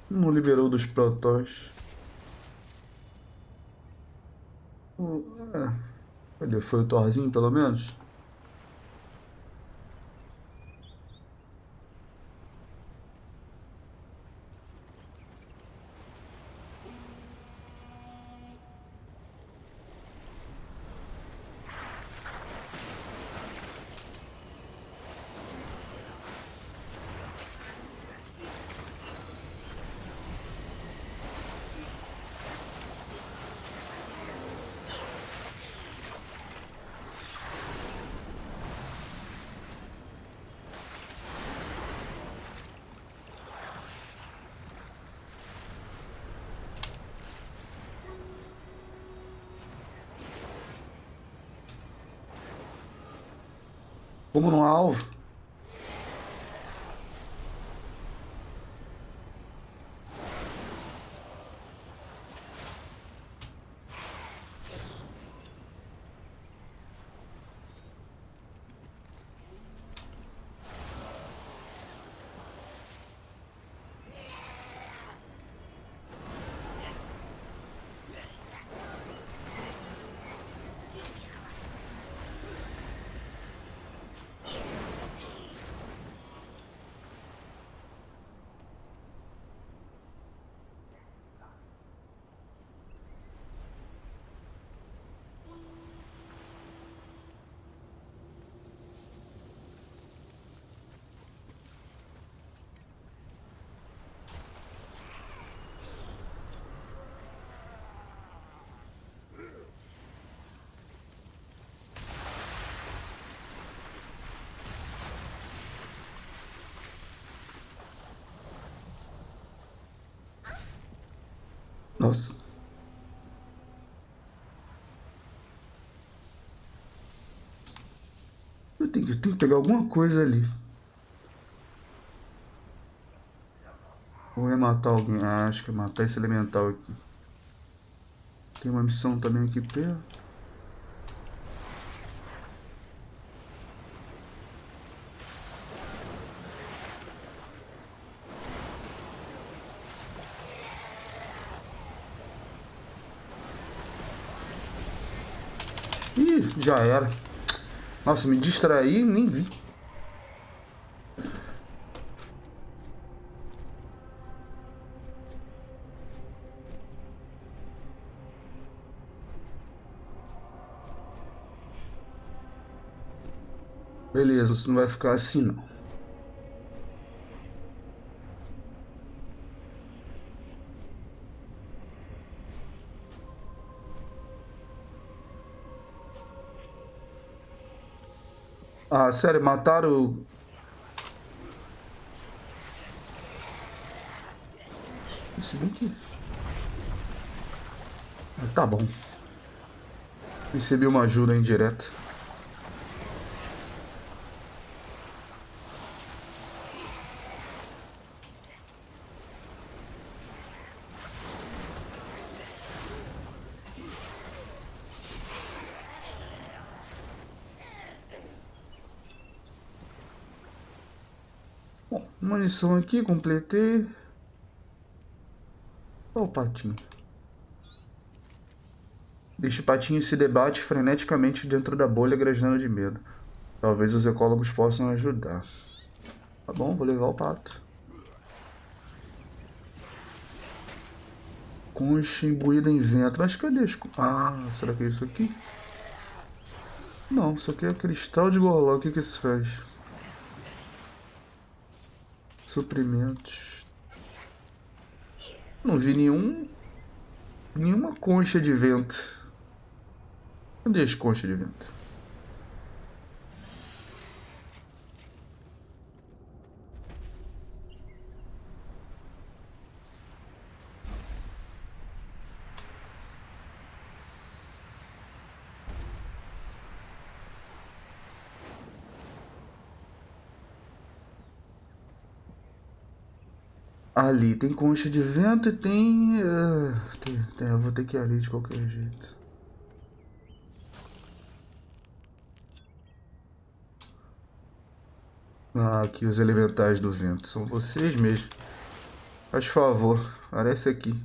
Speaker 6: Não liberou dos protótipos. Cadê? Foi o Thorzinho, pelo menos? Como no alvo. Nossa. Tem que pegar alguma coisa ali. Ou é matar alguém? Ah, acho que é matar esse elemental aqui. Tem uma missão também aqui perto. Ih, já era. Nossa, me distraí, nem vi. Beleza, isso não vai ficar assim não. Ah, sério, mataram. Se bem que. Ah, tá bom. Recebi uma ajuda indireta. Bom, munição aqui, completei. Olha o patinho. Este patinho se debate freneticamente dentro da bolha, grasnando de medo. Talvez os ecólogos possam ajudar. Tá bom, vou levar o pato. Concha imbuída em vento. Mas cadê as... Ah, será que é isso aqui? Não, isso aqui é cristal de Gorló. O que que isso faz? Suprimentos. Não vi nenhuma concha de vento. Cadê as conchas de vento? Ali tem concha de vento e tem... eu vou ter que ir ali de qualquer jeito. Ah, aqui os elementais do vento. São vocês mesmo. Faz favor, aparece aqui.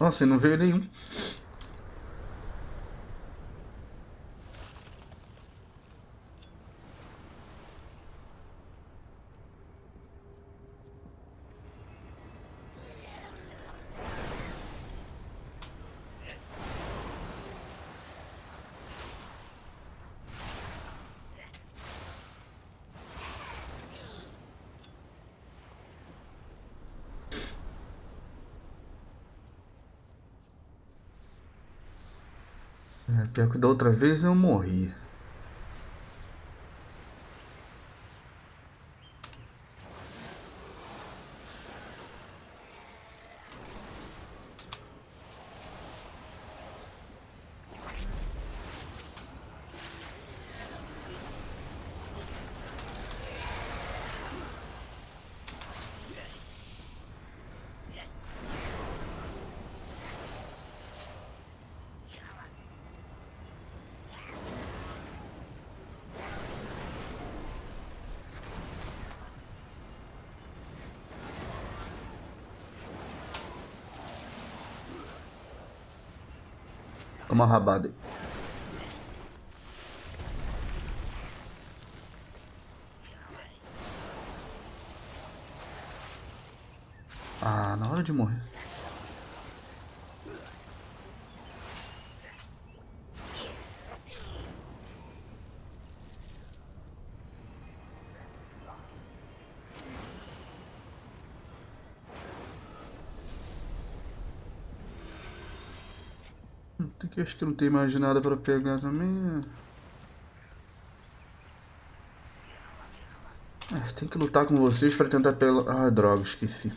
Speaker 6: Nossa, e não veio nenhum. Pior que da outra vez eu morri. Toma uma rabada aí. Ah, na hora de morrer. Acho que não tem mais nada pra pegar também.
Speaker 1: Tem que lutar com vocês pra tentar pegar... Ah, droga, esqueci.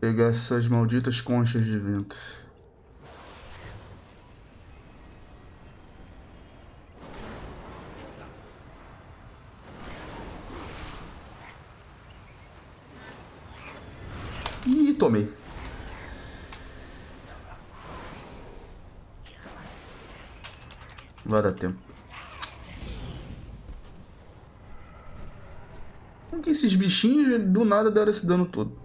Speaker 1: Pegar essas malditas conchas de vento. Ih, tomei. Vai dar tempo. Como que esses bichinhos do nada deram esse dano todo?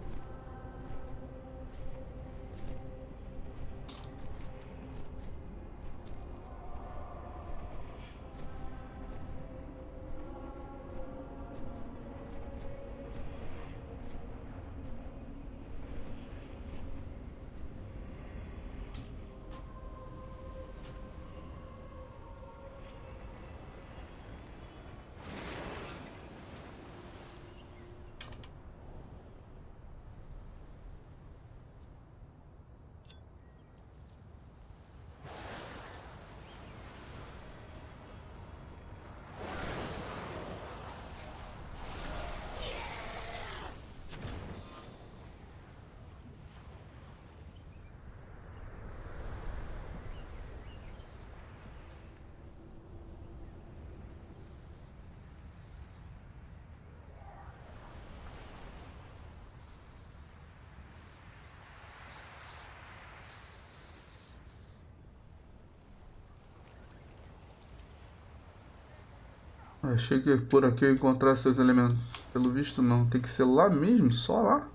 Speaker 1: Achei que por aqui eu encontrasse seus elementos. Pelo visto não, tem que ser lá mesmo, só lá.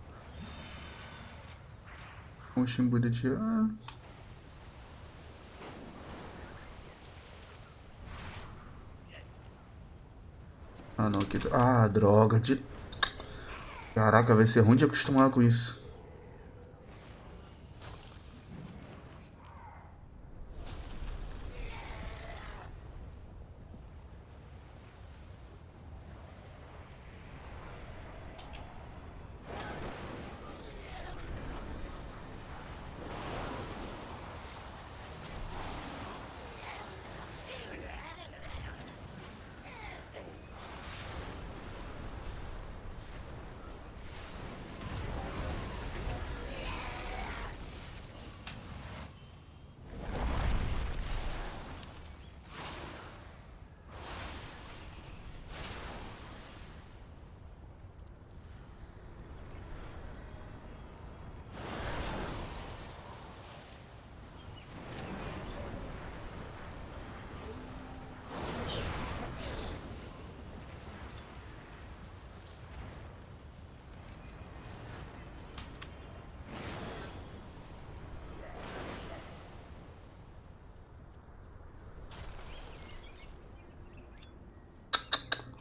Speaker 1: Um chimbude de... Ah não, aqui... Ah, droga de... Caraca, vai ser ruim de acostumar com isso.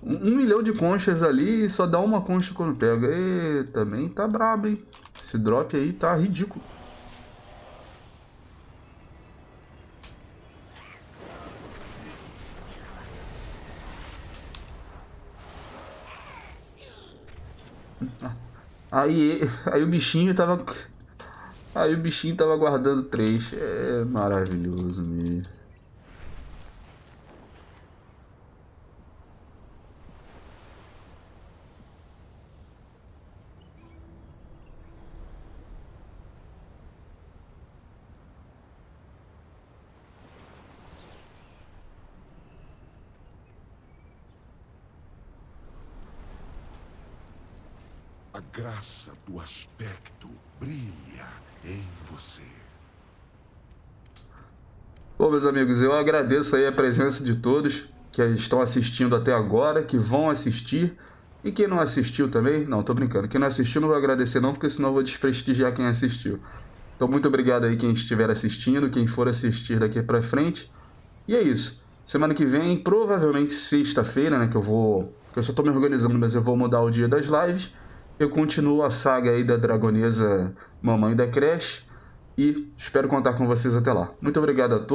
Speaker 1: Um milhão de conchas ali e só dá uma concha quando pega. E também tá brabo, hein? Esse drop aí tá ridículo. Aí o bichinho tava... Aí o bichinho tava guardando 3. É maravilhoso mesmo.
Speaker 3: A graça do aspecto brilha em você.
Speaker 1: Bom, meus amigos, eu agradeço aí a presença de todos que estão assistindo até agora, que vão assistir. E quem não assistiu também, não, tô brincando. Quem não assistiu não vou agradecer não, porque senão eu vou desprestigiar quem assistiu. Então muito obrigado aí quem estiver assistindo, quem for assistir daqui pra frente. E é isso. Semana que vem, provavelmente sexta-feira, né, que eu só tô me organizando, mas eu vou mudar o dia das lives. Eu continuo a saga aí da dragonesa Mamãe da Creche e espero contar com vocês até lá. Muito obrigado a todos.